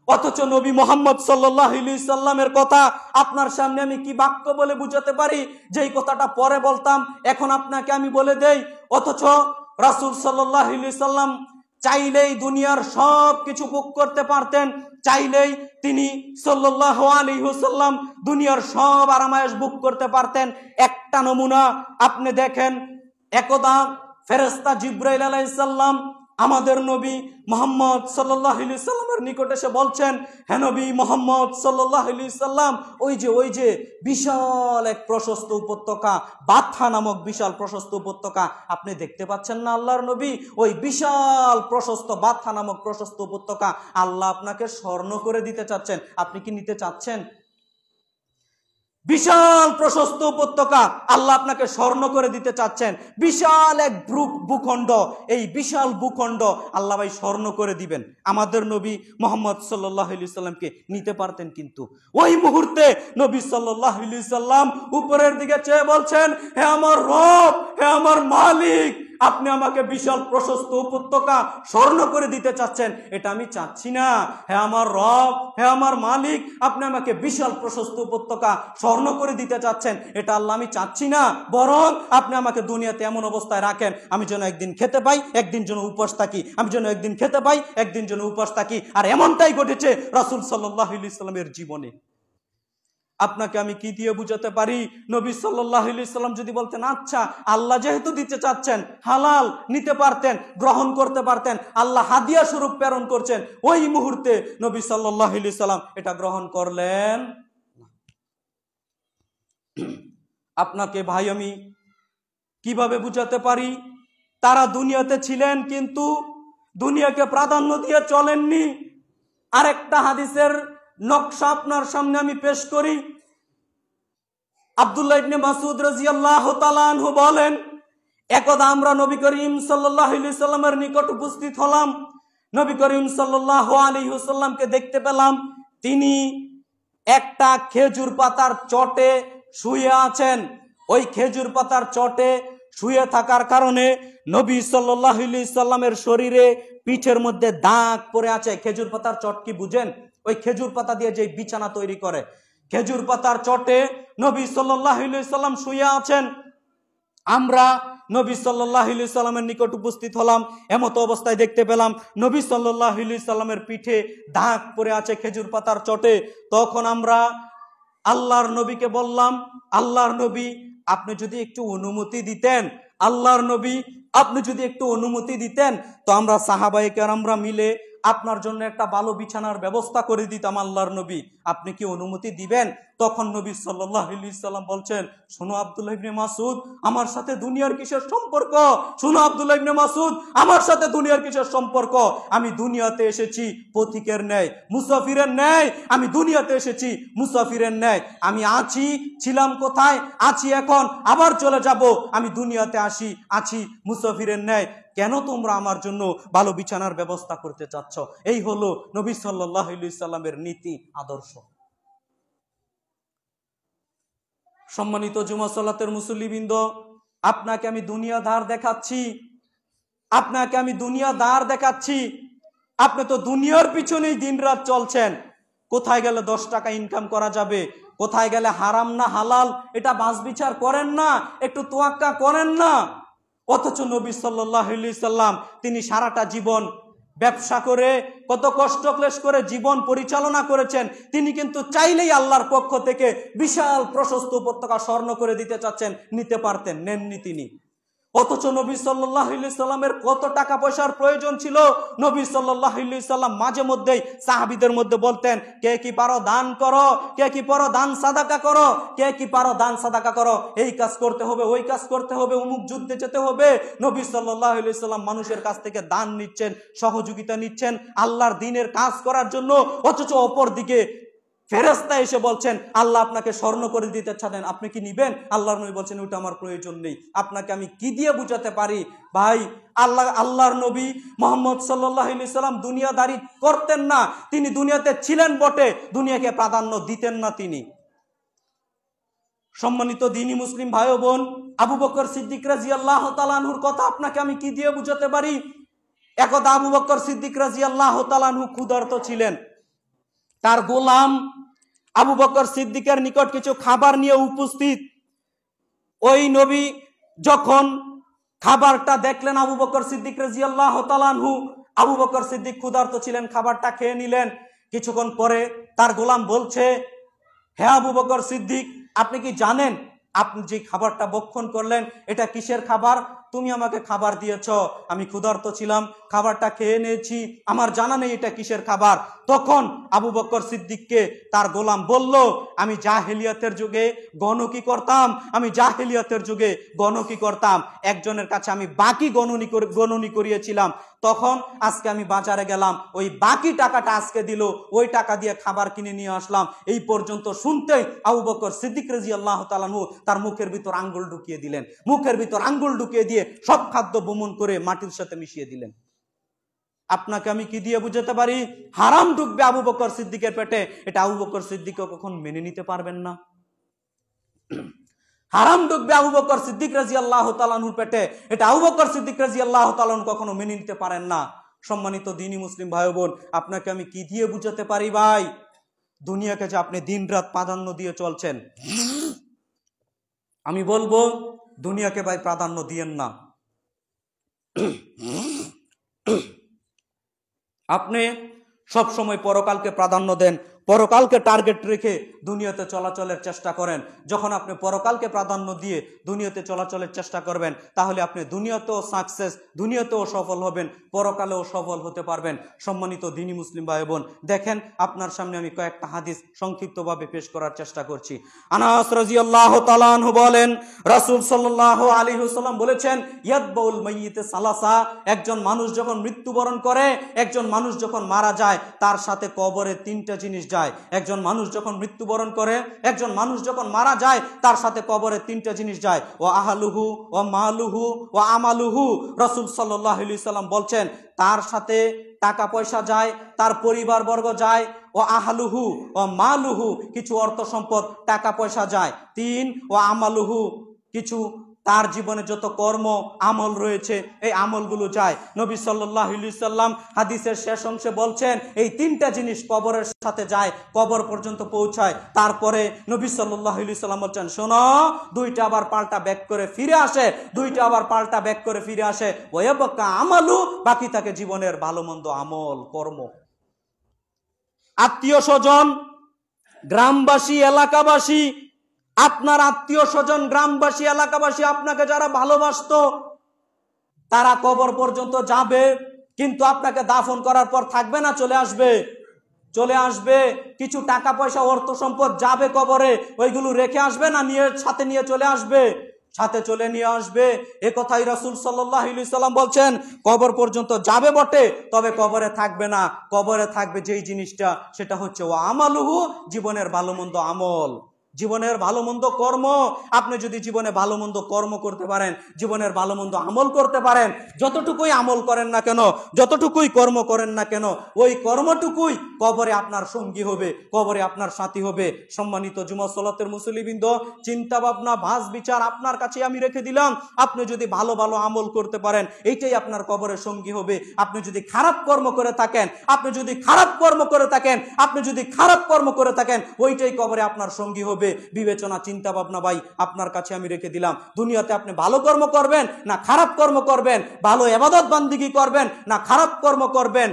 অথচ নবী মুহাম্মদ সাল্লাল্লাহু আলাইহি সাল্লামের কথা আপনার সামনে আমি কি বাক্য বলে বুঝাতে পারি, যেই কথাটা পরে বলতাম এখন আপনাকে আমি বলে দেই। অথচ রাসূল সাল্লাল্লাহু আলাইহি সাল্লাম চাইলেই দুনিয়ার সব কিছু ভোগ করতে পারতেন, চাইলেই তিনি সাল্লাল্লাহু আলাইহি ওয়াসাল্লাম দুনিয়ার সব আরামায়েশ ভোগ করতে পারতেন। একটা নমুনা আপনি দেখেন, একদা ফেরেশতা জিবরাইল আলাইহিস সালাম আমাদের নবী মুহাম্মদ সাল্লাল্লাহু আলাইহি সাল্লামের নিকট এসে বলছেন, হে নবী মুহাম্মদ সাল্লাল্লাহু আলাইহি সাল্লাম, ওই যে বিশাল এক প্রশস্ত উপত্যকা, বাথা নামক বিশাল প্রশস্ত উপত্যকা আপনি দেখতে পাচ্ছেন না আল্লাহর নবী? ওই বিশাল প্রশস্ত বাথা নামক প্রশস্ত উপত্যকা আল্লাহ আপনাকে স্বর্ণ করে দিতে চাচ্ছেন, আপনি কি নিতে চাচ্ছেন? বিশাল প্রশস্ত উপত্যকা আল্লাহ আপনাকে স্বর্ণ করে দিতে চাচ্ছেন। বিশাল এক ভূখণ্ড, এই বিশাল ভূখণ্ড আল্লাহ ভাই স্বর্ণ করে দিবেন। আমাদের নবী মুহাম্মদ সাল্লাল্লাহু আলাইহি সাল্লামকে নিতে পারতেন, কিন্তু ওই মুহূর্তে নবী সাল্লাল্লাহু আলাইহি সাল্লাম উপরের দিকে চেয়ে বলছেন, হে আমার রব, হে আমার মালিক, আপনি আমাকে বিশাল প্রশস্ত উপত্যকা স্বর্ণ করে দিতে চাচ্ছেন, এটা আমি চাচ্ছি না। হে আমার রব, হে আমার মালিক, আপনি আমাকে বিশাল প্রশস্ত উপত্যকা স্বর্ণ করে দিতে চাচ্ছেন, এটা আল্লাহ আমি চাচ্ছি না। বরং আপনি আমাকে দুনিয়াতে এমন অবস্থায় রাখেন, আমি যেন একদিন খেতে পাই, একদিন যেন উপবাস থাকি, আমি যেন একদিন খেতে পাই, একদিন যেন উপবাস থাকি। আর এমনটাই ঘটেছে রাসূল সাল্লাল্লাহু আলাইহি সাল্লামের জীবনে। আপনাকে আমি কি দিয়ে বুঝাতে পারি? নবী সাল্লাল্লাহু আলাইহি সাল্লাম যদি বলতেন, আচ্ছা আল্লাহ যেহেতু দিতে চাচ্ছেন, হালাল, নিতে পারতেন, গ্রহণ করতে পারতেন, আল্লাহ হাদিয়া স্বরূপ প্রেরণ করছেন, ওই মুহূর্তে নবী সাল্লাল্লাহু আলাইহি সাল্লাম এটা গ্রহণ করলেন। আপনাকে ভাই আমি কিভাবে বুঝাতে পারি? তারা দুনিয়াতে ছিলেন কিন্তু দুনিয়াকে প্রাধান্য দিয়ে চলেননি। আরেকটা হাদিসের নকশা আপনার সামনে আমি পেশ করি। আব্দুল্লাহ ইবনে মাসউদ রাদিয়াল্লাহু তাআলা আনহু বলেন, একদা আমরা নবী করিম সাল্লাল্লাহু আলাইহি সাল্লামের নিকট উপস্থিত হলাম। নবী করিম সাল্লাল্লাহু আলাইহি ওয়াসাল্লামকে দেখতে পেলাম, তিনি একটা খেজুর পাতার চটে শুয়ে আছেন। ওই খেজুর পাতার চটে শুয়ে থাকার কারণে নবী সাল্লাল্লাহু আলাইহি সাল্লামের শরীরে পিঠের মধ্যে দাগ পড়ে আছে। খেজুর পাতার চট কি বুঝেন? ওই খেজুর পাতা দিয়ে যে বিছানা তৈরি করে, খেজুর পাতার চটে নবী সাল্লাল্লাহু আলাইহি সাল্লাম শুয়ে আছেন। আমরা নবী সাল্লাল্লাহু আলাইহি সাল্লামের নিকট উপস্থিত হলাম, এমত অবস্থায় দেখতে পেলাম নবী সাল্লাল্লাহু আলাইহি সাল্লামের পিঠে দাগ পড়ে আছে খেজুর পাতার চটে। তখন আমরা আল্লাহর নবীকে বললাম, আল্লাহর নবী আপনি যদি একটু অনুমতি দিতেন, আল্লাহর নবী আপনি যদি একটু অনুমতি দিতেন, তো আমরা সাহাবায়ে কেরামরা মিলে আপনার জন্য একটা ভালো বিছানার ব্যবস্থা করে দিতাম। আল্লাহর নবী আপনি কি অনুমতি দিবেন? তখন নবী সাল্লাল্লাহু আলাইহি সাল্লাম বলছেন, শোনো আব্দুল্লাহ ইবনে মাসউদ, আমার সাথে দুনিয়ার কিসের সম্পর্ক? শোনো আব্দুল্লাহ ইবনে মাসউদ, আমার সাথে দুনিয়ার কিসের সম্পর্ক? আমি দুনিয়াতে এসেছি পথিকের ন্যায়, মুসাফিরের ন্যায়। আমি দুনিয়াতে এসেছি মুসাফিরের ন্যায়। আমি আছি, ছিলাম কোথায়, আছি এখন, আবার চলে যাব। আমি দুনিয়াতে আছি মুসাফিরের ন্যায়। কেন তোমরা আমার জন্য ভালো বিছানার ব্যবস্থা করতে চাচ্ছ? এই হলো নবী সাল্লাল্লাহু আলাইহি সাল্লামের নীতি আদর্শ। সম্মানিত জুমা সালাতের মুসল্লিবৃন্দ, আপনাকে আমি দুনিয়াদার দেখাচ্ছি, আপনাকে আমি দুনিয়াদার দেখাচ্ছি। আপনি তো দুনিয়ার পিছনেই দিনরাত চলছেন। কোথায় গেলে 10 টাকা ইনকাম করা যাবে, কোথায় গেলে হারাম না হালাল, এটা বাছ বিচার করেন না, একটু তোয়াক্কা করেন না। অথচ নবী সাল্লাল্লাহু আলাইহি সাল্লাম তিনি সারাটা জীবন ব্যবসা করে, কত কষ্ট ক্লেশ করে জীবন পরিচালনা করেছেন। তিনি কিন্তু চাইলেই আল্লাহর পক্ষ থেকে বিশাল প্রশস্ত উপত্যকা স্বর্ণ করে দিতে চাচ্ছেন, নিতে পারতেন, নেননি তিনি। অথচ নবী সাল্লাল্লাহু আলাইহি সাল্লামের কত টাকা পয়সার প্রয়োজন ছিল, নবী সাল্লাল্লাহু আলাইহি সাল্লাম মাঝে মধ্যেই সাহাবীদের মধ্যে বলতেন, কে কি পারো দান করো, কে কি পারো দান সাদাকা করো, কে কি পারো দান সাদাকা করো, এই কাজ করতে হবে, ওই কাজ করতে হবে, অমুক যুদ্ধে যেতে হবে। নবী সাল্লাল্লাহু আলাইহি সাল্লাম মানুষের কাছ থেকে দান নিচ্ছেন, সহযোগিতা নিচ্ছেন আল্লাহর দ্বীনের কাজ করার জন্য। অথচ অপর দিকে ফেরেশতা এসে বলছেন, আল্লাহ আপনাকে স্বর্ণ করে দিতে চান, আপনি কি নিবেন? আল্লাহর নবী বলছেন, ওটা আমার প্রয়োজন নেই। আপনাকে আমি কি দিয়ে বুঝাতে পারি ভাই? আল্লাহর নবী মুহাম্মদ সাল্লাল্লাহু আলাইহি সাল্লাম দুনিয়াদারি করতেন না। তিনি দুনিয়াতে ছিলেন বটে, দুনিয়াকে প্রাধান্য দিতেন না তিনি। সম্মানিত দ্বীনী মুসলিম ভাই ও বোন, আবু বকর সিদ্দিক রাদিয়াল্লাহু তাআলা আনহুর কথা আপনাকে আমি কি দিয়ে বুঝাতে পারি? একদা আবু বকর সিদ্দিক রাদিয়াল্লাহু তাআলা আনহু ক্ষুধার্ত ছিলেন। তার গোলাম আবু বকর সিদ্দিকের নিকট কিছু খাবার নিয়ে উপস্থিত। ওই নবী যখন খাবারটা দেখলেন, আবু বকর সিদ্দিক রাদিয়াল্লাহু তাআলা আনহু, আবু বকর সিদ্দিক ক্ষুধার্ত ছিলেন, খাবারটা খেয়ে নিলেন। কিছুক্ষণ পরে তার গোলাম বলছে, হে আবু বকর সিদ্দিক, আপনি কি জানেন আপনি যে খাবারটা ভক্ষণ করলেন এটা কিসের খাবার? তুমি আমাকে খাবার দিয়েছ, আমি ক্ষুধার্ত ছিলাম, খাবারটা খেয়ে নিয়েছি, আমার জানা নেই এটা কিসের খাবার। তখন আবু বকর সিদ্দিককে তার গোলাম বলল, আমি জাহেলিয়াতের যুগে গণকি করতাম, আমি জাহেলিয়াতের যুগে গণকি করতাম, একজনের কাছে আমি বাকি গণনি করিয়েছিলাম, তখন আজকে আমি বাজারে গেলাম, ওই বাকি টাকাটা আজকে দিল, ওই টাকা দিয়ে খাবার কিনে নিয়ে আসলাম। এই পর্যন্ত শুনতেই আবু বকর সিদ্দিক রাদিয়াল্লাহু তাআলা আনহু তার মুখের ভিতর আঙ্গুল ঢুকিয়ে দিলেন, মুখের ভিতর আঙ্গুল ঢুকিয়ে দিয়ে সব খাদ্য বমন করে মাটির সাথে মিশিয়ে দিলেন। আপনাকে আমি কি দিয়ে বুঝাতে পারি? হারাম ঢুকবে আবু বকর সিদ্দিকের পেটে, এটা আবু বকর সিদ্দিক কখন মেনে নিতে পারবেন না। হারাম ঢুকবে আবু বকর সিদ্দিক রাদিয়াল্লাহু তাআলা আনহুর পেটে, এটা আবু বকর সিদ্দিক রাদিয়াল্লাহু তাআলা আনহু কখনো মেনে নিতে পারেন না। সম্মানিত দ্বীনি মুসলিম ভাই বোন, আপনাকে আমি কি দিয়ে বুঝাতে পারি ভাই? দুনিয়াকে যে আপনি দিন রাত প্রাধান্য দিয়ে চলছেন, আমি বলবো দুনিয়াকে ভাই প্রাধান্য দিয়েন না। আপনি সব সময় পরকালকে প্রাধান্য দেন, পরকালকে টার্গেট রেখে দুনিয়াতে চলাচলের চেষ্টা করেন। যখন আপনি পরকালকে প্রাধান্য দিয়ে দুনিয়াতে চলাচলের চেষ্টা করবেন, তাহলে আপনি দুনিয়াতেও সাকসেস, দুনিয়াতেও সফল হবেন, পরকালেও সফল হতে পারবেন। সম্মানিত দ্বীনি মুসলিম ভাই বোন, দেখেন আপনার সামনে আমি কয়েকটা হাদিস সংক্ষিপ্তভাবে পেশ করার চেষ্টা করছি। আনাস রাদিয়াল্লাহু তাআলা আনহু বলেন, রাসূল সাল্লাল্লাহু আলাইহি ওয়াসাল্লাম বলেছেন, ইয়াতবাউল মাইয়িত সালাসা, একজন মানুষ যখন মৃত্যুবরণ করে, একজন মানুষ যখন মারা যায়, তার সাথে কবরে তিনটা জিনিস যায়। একজন মানুষ যখন মৃত্যুবরণ করে, একজন মানুষ যখন মারা যায়, তার সাথে কবরে তিনটা জিনিস যায়, ও আহলুহু ও মালুহু ও আমালুহু। রাসূল সাল্লাল্লাহু আলাইহি ওয়াসাল্লাম বলছেন, তার সাথে টাকা পয়সা যায়, তার পরিবারবর্গ যায়, ও আহলুহু ও মালুহু, কিছু অর্থ সম্পদ টাকা পয়সা যায়। তিন, ও আমালুহু, কিছু তার জীবনে যত কর্ম আমল রয়েছে এই আমলগুলো যায়। নবী সাল্লাল্লাহু আলাইহি সাল্লাম হাদিসের শেষ অংশে বলছেন, এই তিনটা জিনিস কবরের সাথে যায়, কবর পর্যন্ত পৌঁছায়। তারপরে নবী সাল্লাল্লাহু আলাইহি সাল্লাম বলছেন, শোনো, দুইটা আবার পাল্টা ব্যাক করে ফিরে আসে, দুইটা আবার পাল্টা ব্যাক করে ফিরে আসে, ওয়ায়াবকা আমালু, বাকি থাকে জীবনের ভালো মন্দ আমল কর্ম। আত্মীয় স্বজন, গ্রামবাসী, এলাকাবাসী, আপনার আত্মীয় স্বজন, গ্রামবাসী, এলাকাবাসী আপনাকে যারা ভালোবাসতো, তারা কবর পর্যন্ত যাবে, কিন্তু আপনাকে দাফন করার পর থাকবে না, চলে আসবে। চলে আসবে, কিছু টাকা পয়সা অর্থ সম্পদ যাবে কবরে, ওইগুলো রেখে আসবে না, সাথে নিয়ে চলে আসবে, সাথে চলে নিয়ে আসবে। এ কথাই রাসূল সাল্লাল্লাহু আলাইহি সাল্লাম বলছেন, কবর পর্যন্ত যাবে বটে, তবে কবরে থাকবে না। কবরে থাকবে যেই জিনিসটা, সেটা হচ্ছে ও আমালুহু, জীবনের ভালো মন্দ আমল, জীবনের ভালো মন্দ কর্ম। আপনি যদি জীবনে ভালো মন্দ কর্ম করতে পারেন, জীবনের ভালো মন্দ আমল করতে পারেন, যতটুকুই আমল করেন না কেন, যতটুকুই কর্ম করেন না কেন, ওই কর্মটুকুই কবরে আপনার সঙ্গী হবে, কবরে আপনার সাথী হবে। সম্মানিত জুমা সালাতের মুসল্লিবৃন্দ, চিন্তা ভাবনা, ভাস বিচার আপনার কাছে আমি রেখে দিলাম। আপনি যদি ভালো ভালো আমল করতে পারেন, এইটাই আপনার কবরের সঙ্গী হবে। আপনি যদি খারাপ কর্ম করে থাকেন, আপনি যদি খারাপ কর্ম করে থাকেন, আপনি যদি খারাপ কর্ম করে থাকেন, ওইটাই কবরে আপনার সঙ্গী হবে। বিবেচনা, চিন্তা ভাবনা ভাই আপনার কাছে আমি রেখে দিলাম। দুনিয়াতে আপনি ভালো কর্ম করবেন না খারাপ কর্ম করবেন, ভালো ইবাদত বান্দিগি করবেন না খারাপ কর্ম করবেন,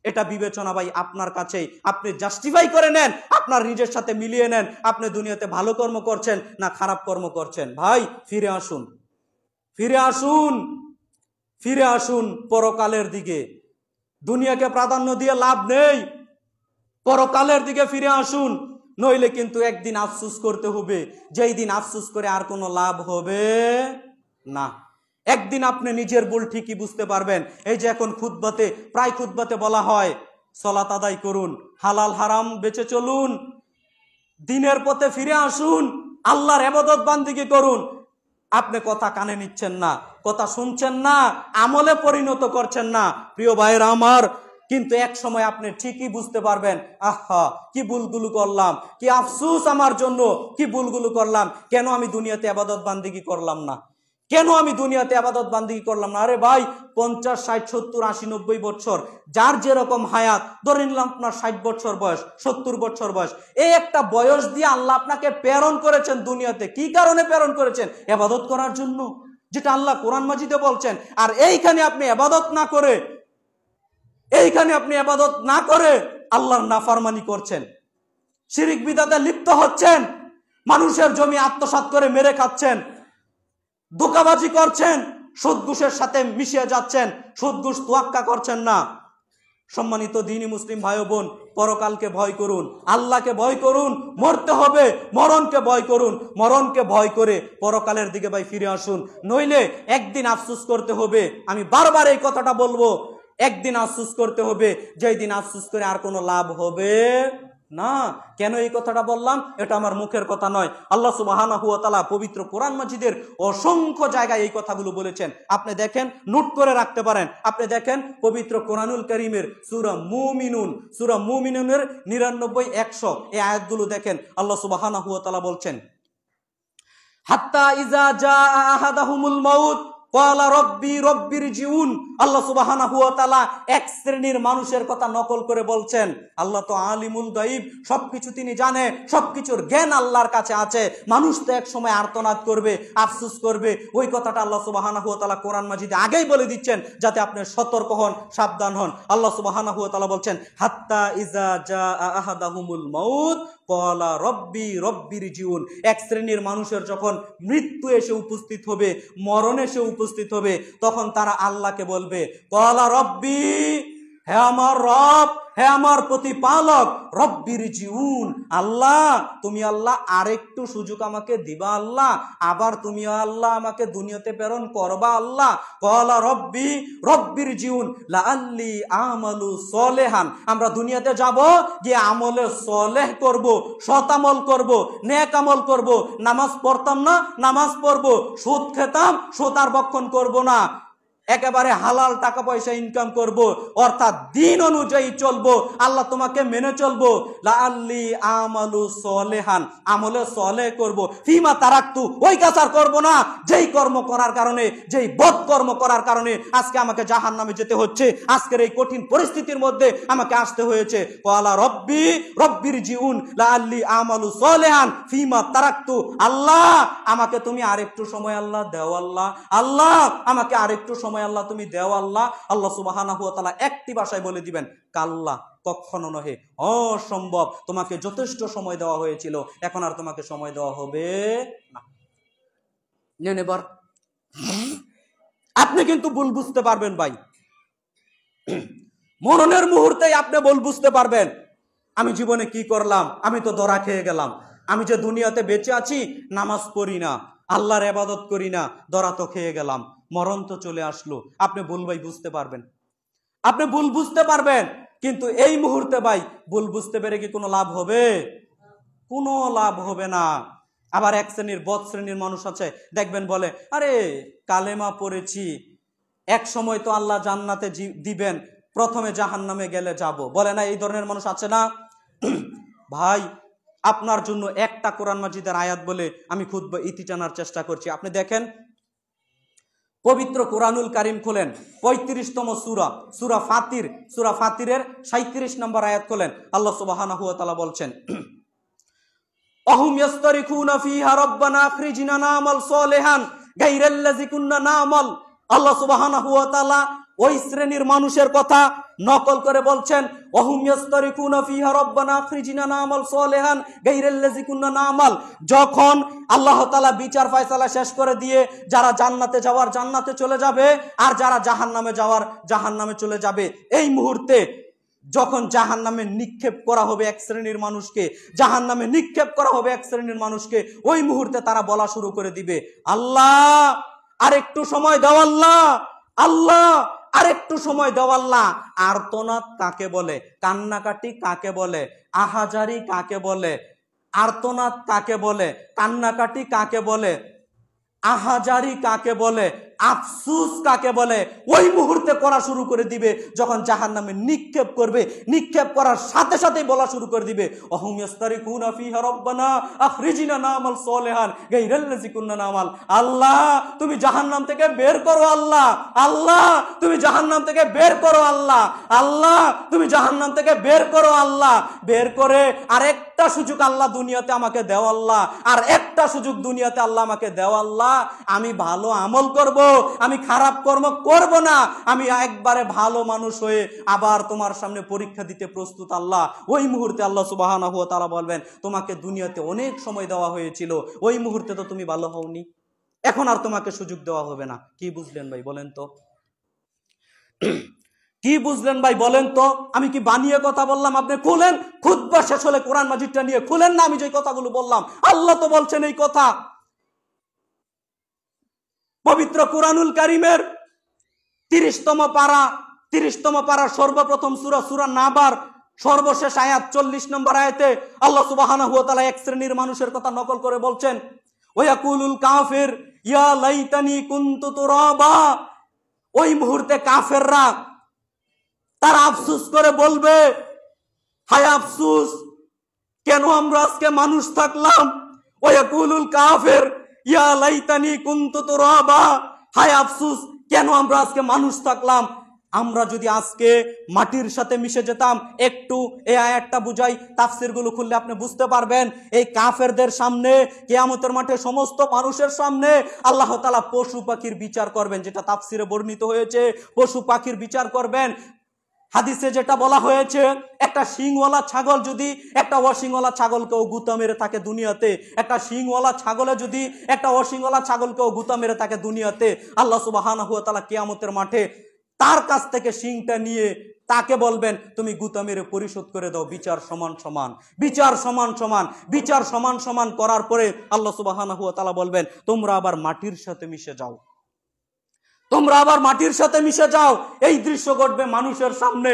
এটা বিবেচনা ভাই আপনার কাছেই। আপনি জাস্টিফাই করে নেন, আপনার নিজের সাথে মিলিয়ে নেন, আপনি দুনিয়াতে ভালো কর্ম করছেন না খারাপ কর্ম করছেন। ভাই ফিরে আসুন, ফিরে আসুন, ফিরে আসুন পরকালের দিকে। দুনিয়াকে প্রাধান্য দিয়ে লাভ নেই, পরকালের দিকে ফিরে আসুন, নইলে কিন্তু একদিন আফসোস করতে হবে, যেই দিন আফসোস করে আর কোনো লাভ হবে না। একদিন আপনি নিজের ভুল ঠিকই বুঝতে পারবেন। এই যে এখন খুতবাতে, প্রায় খুতবাতে বলা হয়, সালাত আদায় করুন, হালাল হারাম বেঁচে চলুন, দিনের পথে ফিরে আসুন, আল্লাহর ইবাদত বান্দিগি করুন। আপনি কথা কানে নিচ্ছেন না, কথা শুনছেন না, আমলে পরিণত করছেন না। প্রিয় ভাইয়েরা আমার, কিন্তু এক সময় আপনি ঠিকই বুঝতে পারবেন, আহা কি ভুলগুলো করলাম, কি আফসোস আমার জন্য, কি ভুলগুলো করলাম, কেন আমি দুনিয়াতে ইবাদত বান্দিগি করলাম না, কেন আমি দুনিয়াতে ইবাদত বান্দিগি করলাম না। আরে ভাই 50, 60, 70, 80, 90 বছর, যার যেরকম হায়াত, ধরে নিলাম আপনার 60 বছর বয়স, 70 বছর বয়স, এই একটা বয়স দিয়ে আল্লাহ আপনাকে প্রেরণ করেছেন দুনিয়াতে। কি কারণে প্রেরণ করেছেন? ইবাদত করার জন্য, যেটা আল্লাহ কোরআন মাজিদে বলছেন। আর এইখানে আপনি ইবাদত না করে, এইখানে আপনি ইবাদত না করে আল্লাহর নাফরমানি করছেন, শিরিক বিদআতে লিপ্ত হচ্ছেন, মানুষের জমি আত্মসাৎ করে মেরে খাচ্ছেন, ধোঁকাবাজি করছেন, সুদ ঘুষের সাথে মিশিয়ে যাচ্ছেন, সুদ ঘুষ তোয়াক্কা করছেন না। সম্মানিত দ্বীনি মুসলিম ভাই বোন, পরকালকে ভয় করুন, আল্লাহকে ভয় করুন, মরতে হবে, মরণকে ভয় করুন, মরণকে ভয় করে পরকালের দিকে ভাই ফিরে আসুন, নইলে একদিন আফসোস করতে হবে। আমি বারবার এই কথাটা বলবো, একদিন আফসোস করতে হবে, যেই দিন আফসোস করে আর কোনো লাভ হবে না। কেন এই কথাটা বললাম? এটা আমার মুখের কথা নয়, আল্লাহ সুবহানাহু ওয়া তাআলা পবিত্র কোরআন মাজিদের অসংখ্য জায়গায় এই কথাগুলো বলেছেন। আপনি দেখেন, নোট করে রাখতে পারেন। আপনি দেখেন পবিত্র কোরআনুল কারীমের সূরা মুমিনুনের 99-100 এই আয়াতগুলো দেখেন। আল্লাহ সুবহানাহু ওয়া তাআলা বলছেন, হাত্তা ইজা জাআ আহাদাহুমুল মাউত ক্বালা রব্বি রব্বিরজিউন। আল্লাহ সুবহানাহু ওয়া তাআলা এক শ্রেণীর মানুষের কথা নকল করে বলছেন। আল্লাহ তো আলিমুল গায়ব, সবকিছু তিনি জানে, সবকিছুর জ্ঞান আল্লাহর কাছে আছে। মানুষ তো এক সময় আর্তনাদ করবে, আফসোস করবে। ওই কথাটা আল্লাহ সুবহানাহু ওয়া তাআলা কোরআন মাজিদে আগেই বলে দিচ্ছেন, যাতে আপনি সতর্ক হন, সাবধান হন। আল্লাহ সুবহানাহু ওয়া তাআলা বলছেন, হাত্তা ইজা জাআ আহাদাহুমুল মাউত ক্বালা রব্বি রব্বিরজিউন। এক শ্রেণীর মানুষের যখন মৃত্যু এসে উপস্থিত হবে, মরণ এসে উপস্থিত হবে, তখন তারা আল্লাহকে বলবে, ক্বালা রব্বি, হে আমার রব, হে আমার প্রতিপালক, রব্বিরজিউন, আল্লাহ তুমি আল্লাহ আরেকটু সুযোগ আমাকে দিবা আল্লাহ, আবার তুমি আল্লাহ আমাকে দুনিয়াতে প্রেরণ করবা আল্লাহ। ক্বালা রব্বি রব্বিরজিউন লাআল্লি আমালু সলিহান। আমরা দুনিয়াতে যাব, গিয়ে আমলে সলেহ করব, সৎ আমল করব, নেক আমল করব। নামাজ পড়তাম না, নামাজ পড়ব। সুদ খেতাম, সুদ আর ভক্ষণ করব না। একেবারে হালাল টাকা পয়সা ইনকাম করব, অর্থাৎ দিন অনুযায়ী চলবো, আল্লাহ তোমাকে মেনে চলবো। লাআল্লি আমালু সলিহান, আমলে সলেহ করব। ফিমা তারাকতু, ওই কাজ আর করবো না যেই কর্ম করার কারণে, যেই বদ কর্ম করার কারণে আজকে আমাকে জাহান্নামে যেতে হচ্ছে, আজকের এই কঠিন পরিস্থিতির মধ্যে আমাকে আসতে হয়েছে। ক্বালা রব্বি রব্বিরজিউন লাআল্লি আমালু সলিহান ফিমা তারাকতু। আল্লাহ আমাকে তুমি আরেকটু সময় আল্লাহ দেও আল্লাহ, আল্লাহ আমাকে আরেকটু সময় আল্লাহ তুমি দেও আল্লাহ। আল্লাহ সুবহানাহু ওয়া তাআলা একটি ভাষায় বলে দিবেন, কাল্লা, কখনো নহে, অসম্ভব, তোমাকে যথেষ্ট সময় দেওয়া হয়েছিল, এখন আর তোমাকে সময় দেওয়া হবে না। নেবার আপনি কিন্তু ভুল বুঝতে পারবেন ভাই, মরণের মুহূর্তেই আপনি ভুল বুঝতে পারবেন, আমি জীবনে কি করলাম, আমি তো ধরা খেয়ে গেলাম। আমি যে দুনিয়াতে বেঁচে আছি, নামাজ পড়ি না, আল্লাহর ইবাদত করি না, ধরা তো খেয়ে গেলাম, মরণ তো চলে আসলো। আপনি ভুল ভাই বুঝতে পারবেন, আপনি ভুল বুঝতে পারবেন, কিন্তু এই মুহূর্তে ভাই ভুল বুঝতে পেরে কি কোনো লাভ হবে? কোনো লাভ হবে না। আবার এক শ্রেণীর বদ শ্রেণীর মানুষ আছে, দেখবেন বলে, আরে কালেমা পড়েছি, এক সময় তো আল্লাহ জান্নাতে দিবেন, প্রথমে জাহান্নামে গেলে যাব, বলে না? এই ধরনের মানুষ আছে না ভাই? আপনার জন্য একটা কোরআন মাজিদের আয়াত বলে আমি খুতবা ইতি টানার চেষ্টা করছি। আপনি দেখেন, পবিত্র কোরআনুল কারীম খোলেন, 35তম সূরা, সূরা ফাতিরের 37 নম্বর আয়াত খোলেন। আল্লাহ সুবহানাহু ওয়া তাআলা বলছেন, আহুম ইয়াস্তারিকুনা ফিহা রাব্বানা আখরিজনা না'মাল সলিহান গায়রাল্লাযী কুননা না'মাল। আল্লাহ সুবহানাহু ওয়া তাআলা ওই শ্রেণীর মানুষের কথা নকল করে বলছেন, ওয়াহুম ইয়াস্তারিকুনা ফিহা রাব্বানা আখরিজনা না'মাল সলিহান গায়রাল্লাযী কুননা না'মাল। যখন আল্লাহ তাআলা বিচার ফয়সালা শেষ করে দিয়ে যারা জান্নাতে যাওয়ার জান্নাতে চলে যাবে, আর যারা জাহান্নামে যাওয়ার জাহান্নামে চলে যাবে, এই মুহূর্তে যখন জাহান্নামে নিক্ষেপ করা হবে এক শ্রেণীর মানুষকে, জাহান্নামে নিক্ষেপ করা হবে এক শ্রেণীর মানুষকে, ওই মুহূর্তে তারা বলা শুরু করে দিবে, আল্লাহ আরেকটু সময় দাও আল্লাহ, আল্লাহ আরেকটু সময় দাও আল্লাহ। আর্তনাদ কাকে বলে? কান্নাকাটি কাকে বলে? আহাজারি কাকে বলে? আর্তনাদ কাকে বলে? কান্নাকাটি কাকে বলে? আহাজারি কাকে বলে? আফসুস কাকে বলে? ওই মুহূর্তে করা শুরু করে দিবে যখন জাহান্নামে নিক্ষেপ করবে, নিক্ষেপ করার সাথে সাথেই বলা শুরু করে দিবে, আহুম ইয়াস্তারিকুনা ফিহা রাব্বানা আখরিজনা না'মাল সলিহান গায়রাল্লাযী কুননা না'মাল। আল্লাহ তুমি জাহান্নাম থেকে বের করো আল্লাহ, আল্লাহ তুমি জাহান্নাম থেকে বের করো আল্লাহ, আল্লাহ তুমি জাহান্নাম থেকে বের করো আল্লাহ। বের করে আরেকটা সুযোগ আল্লাহ দুনিয়াতে আমাকে দেও আল্লাহ, আর একটা সুযোগ দুনিয়াতে আল্লাহ আমাকে দেও আল্লাহ। আমি ভালো আমল করব, আমি খারাপ কর্ম করব না, আমি একবারে ভালো মানুষ হয়ে আবার তোমার সামনে পরীক্ষা দিতে প্রস্তুত আল্লাহ। ওই মুহূর্তে আল্লাহ সুবহানাহু ওয়া তাআলা বলবেন, তোমাকে দুনিয়াতে অনেক সময় দেওয়া হয়েছিল, ওই মুহূর্তে তো তুমি ভালো হওনি, এখন আর তোমাকে সুযোগ দেওয়া হবে না। কি বুঝলেন ভাই বলেন তো? কি বুঝলেন ভাই বলেন তো? আমি কি বানিয়ে কথা বললাম? আপনি খুলেন, খুতবা শেষ হলে কোরআন মাজিদটা নিয়ে খুলেন না, আমি যে কথাগুলো বললাম আল্লাহ তো বলছেন এই কথা। পবিত্র কুরআনুল কারীমের 30তম পারা সর্বপ্রথম সূরা নাবার সর্বশেষ আয়াত 40 নম্বর আয়াতে আল্লাহ সুবহানাহু ওয়া তাআলা এক শ্রেণীর মানুষের কথা নকল করে বলছেন, ওয়াকুলুল কাফির ইয়া লাইতানি কুনতু তুরাবা। ওই মুহূর্তে কাফেররা তারা আফসোস করে বলবে, হায় আফসোস, কেন আমরা আজকে মানুষ থাকলাম। ওয়াকুলুল কাফির ইয়া লাইতানি কুনতু তুরাবা, হায় আফসোস, কেন আমরা আজকে মানুষ থাকলাম। আমরা যদি আজকে মাটির সাথে মিশে যেতাম। একটু এই আয়াতটা বুঝাই, তাফসিরগুলো খুললে আপনি বুঝতে পারবেন। এই কাফেরদের সামনে, কিয়ামতের মাঠে সমস্ত মানুষের সামনে আল্লাহ তাআলা পশু পাখির বিচার করবেন, যেটা তাফসিরে বর্ণিত হয়েছে। পশু পাখির বিচার করবেন। হাদিসে যেটা বলা হয়েছে, একটা শিংওয়ালা ছাগল যদি একটা অশিংওয়ালা ছাগলকেও গুতা মেরে থাকে দুনিয়াতে, একটা শিংওয়ালা ছাগলে যদি একটা অশিংওয়ালা ছাগলকেও গুতা মেরে থাকে দুনিয়াতে, আল্লাহ সুবহানাহু ওয়া তাআলা কিয়ামতের মাঠে তার কাছ থেকে শিংটা নিয়ে তাকে বলবেন, তুমি গুতা মেরে পরিশোধ করে দাও। বিচার সমান সমান, বিচার সমান সমান, বিচার সমান সমান করার পরে আল্লাহ সুবহানাহু ওয়া তাআলা বলবেন, তোমরা আবার মাটির সাথে মিশে যাও, তোমরা আবার মাটির সাথে মিশে যাও। এই দৃশ্য ঘটবে মানুষের সামনে,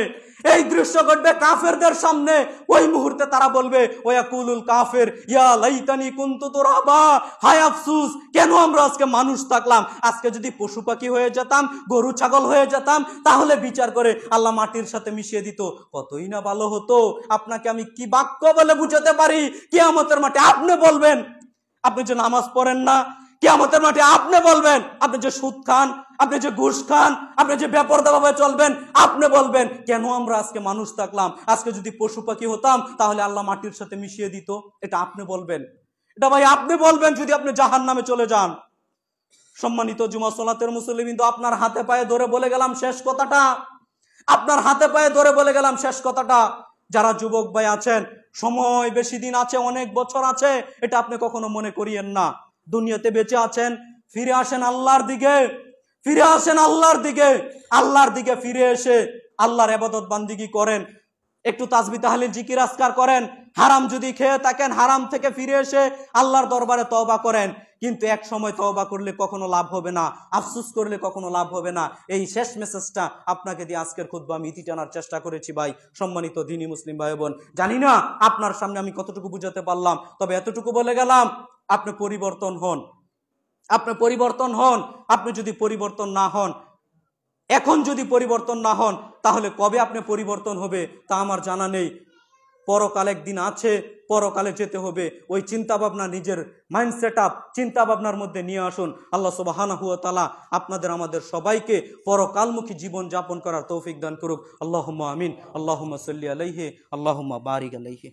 এই দৃশ্য ঘটবে কাফেরদের সামনে। ওই মুহূর্তে তারা বলবে, ওয়াকুলুল কাফির ইয়া লাইতানি কুনতু তুরাবা, হায় আফসোস, কেন আমরা আজকে মানুষ থাকলাম। আজকে যদি পশু পাখি হয়ে যেতাম, গরু ছাগল হয়ে যেতাম, তাহলে বিচার করে আল্লাহ মাটির সাথে মিশিয়ে দিত, কতই না ভালো হতো। আপনাকে আমি কি বাক্য বলে বুঝাতে পারি, কিয়ামতের মাঠে আপনি বলবেন, আপনি যে নামাজ পড়েন না, কিয়ামতের মাঠে আপনি বলবেন, আপনি যে সুদ খান, আপনি যে ঘুষ খান, আপনি যে বেপরদাভাবে চলবেন, আপনি বলবেন, কেন আমরা আজকে মানুষ থাকলাম। আজকে যদি পশু পাখি হতাম তাহলে আল্লাহ মাটির সাথে মিশিয়ে দিত। এটা আপনি বলবেন, এটা ভাই আপনি বলবেন যদি আপনি জাহান্নামে চলে যান। সম্মানিত জুমা সালাতের মুসল্লি, কিন্তু আপনার হাতে পায়ে ধরে বলে গেলাম শেষ কথাটা, আপনার হাতে পায়ে ধরে বলে গেলাম শেষ কথাটা। যারা যুবক ভাই আছেন, সময় বেশি দিন আছে, অনেক বছর আছে, এটা আপনি কখনো মনে করিয়েন না। দুনিয়াতে বেঁচে আছেন, ফিরে আসেন আল্লাহর দিকে, ফিরে আসেন আল্লাহর দিকে। আল্লাহর দিকে ফিরে এসে আল্লাহর ইবাদত বান্দিগি করেন, একটু তাসবিহ তাহলিল জিকির আজকার করেন। হারাম যদি খেয়ে থাকেন, হারাম থেকে ফিরে এসে আল্লাহর দরবারে তওবা করেন। কিন্তু এক সময় তওবা করলে কখনো লাভ হবে না, আফসোস করলে কখনো লাভ হবে না। এই শেষ মেসেজটা আপনাকে দিয়ে আজকের খুতবা আমি ইতি টানার চেষ্টা করেছি ভাই। সম্মানিত দ্বীনি মুসলিম ভাই বোন, জানি না আপনার সামনে আমি কতটুকু বুঝাতে পারলাম, তবে এতটুকু বলে গেলাম, আপনি পরিবর্তন হন, আপনি পরিবর্তন হন। আপনি যদি পরিবর্তন না হন, এখন যদি পরিবর্তন না হন, তাহলে কবে আপনি পরিবর্তন হবে তা আমার জানা নেই। পরকাল একদিন আছে, পরকালে যেতে হবে। ওই চিন্তা ভাবনা, নিজের মাইন্ড সেট আপ, চিন্তা ভাবনার মধ্যে নিয়ে আসুন। আল্লাহ সুবহানাহু ওয়া তাআলা আপনাদের আমাদের সবাইকে পরকালমুখী জীবন যাপন করার তৌফিক দান করুক। আল্লাহুম্মা আমিন। আল্লাহুম্মা সাল্লি আলাইহি, আল্লাহুম্মা বারিক আলাইহি।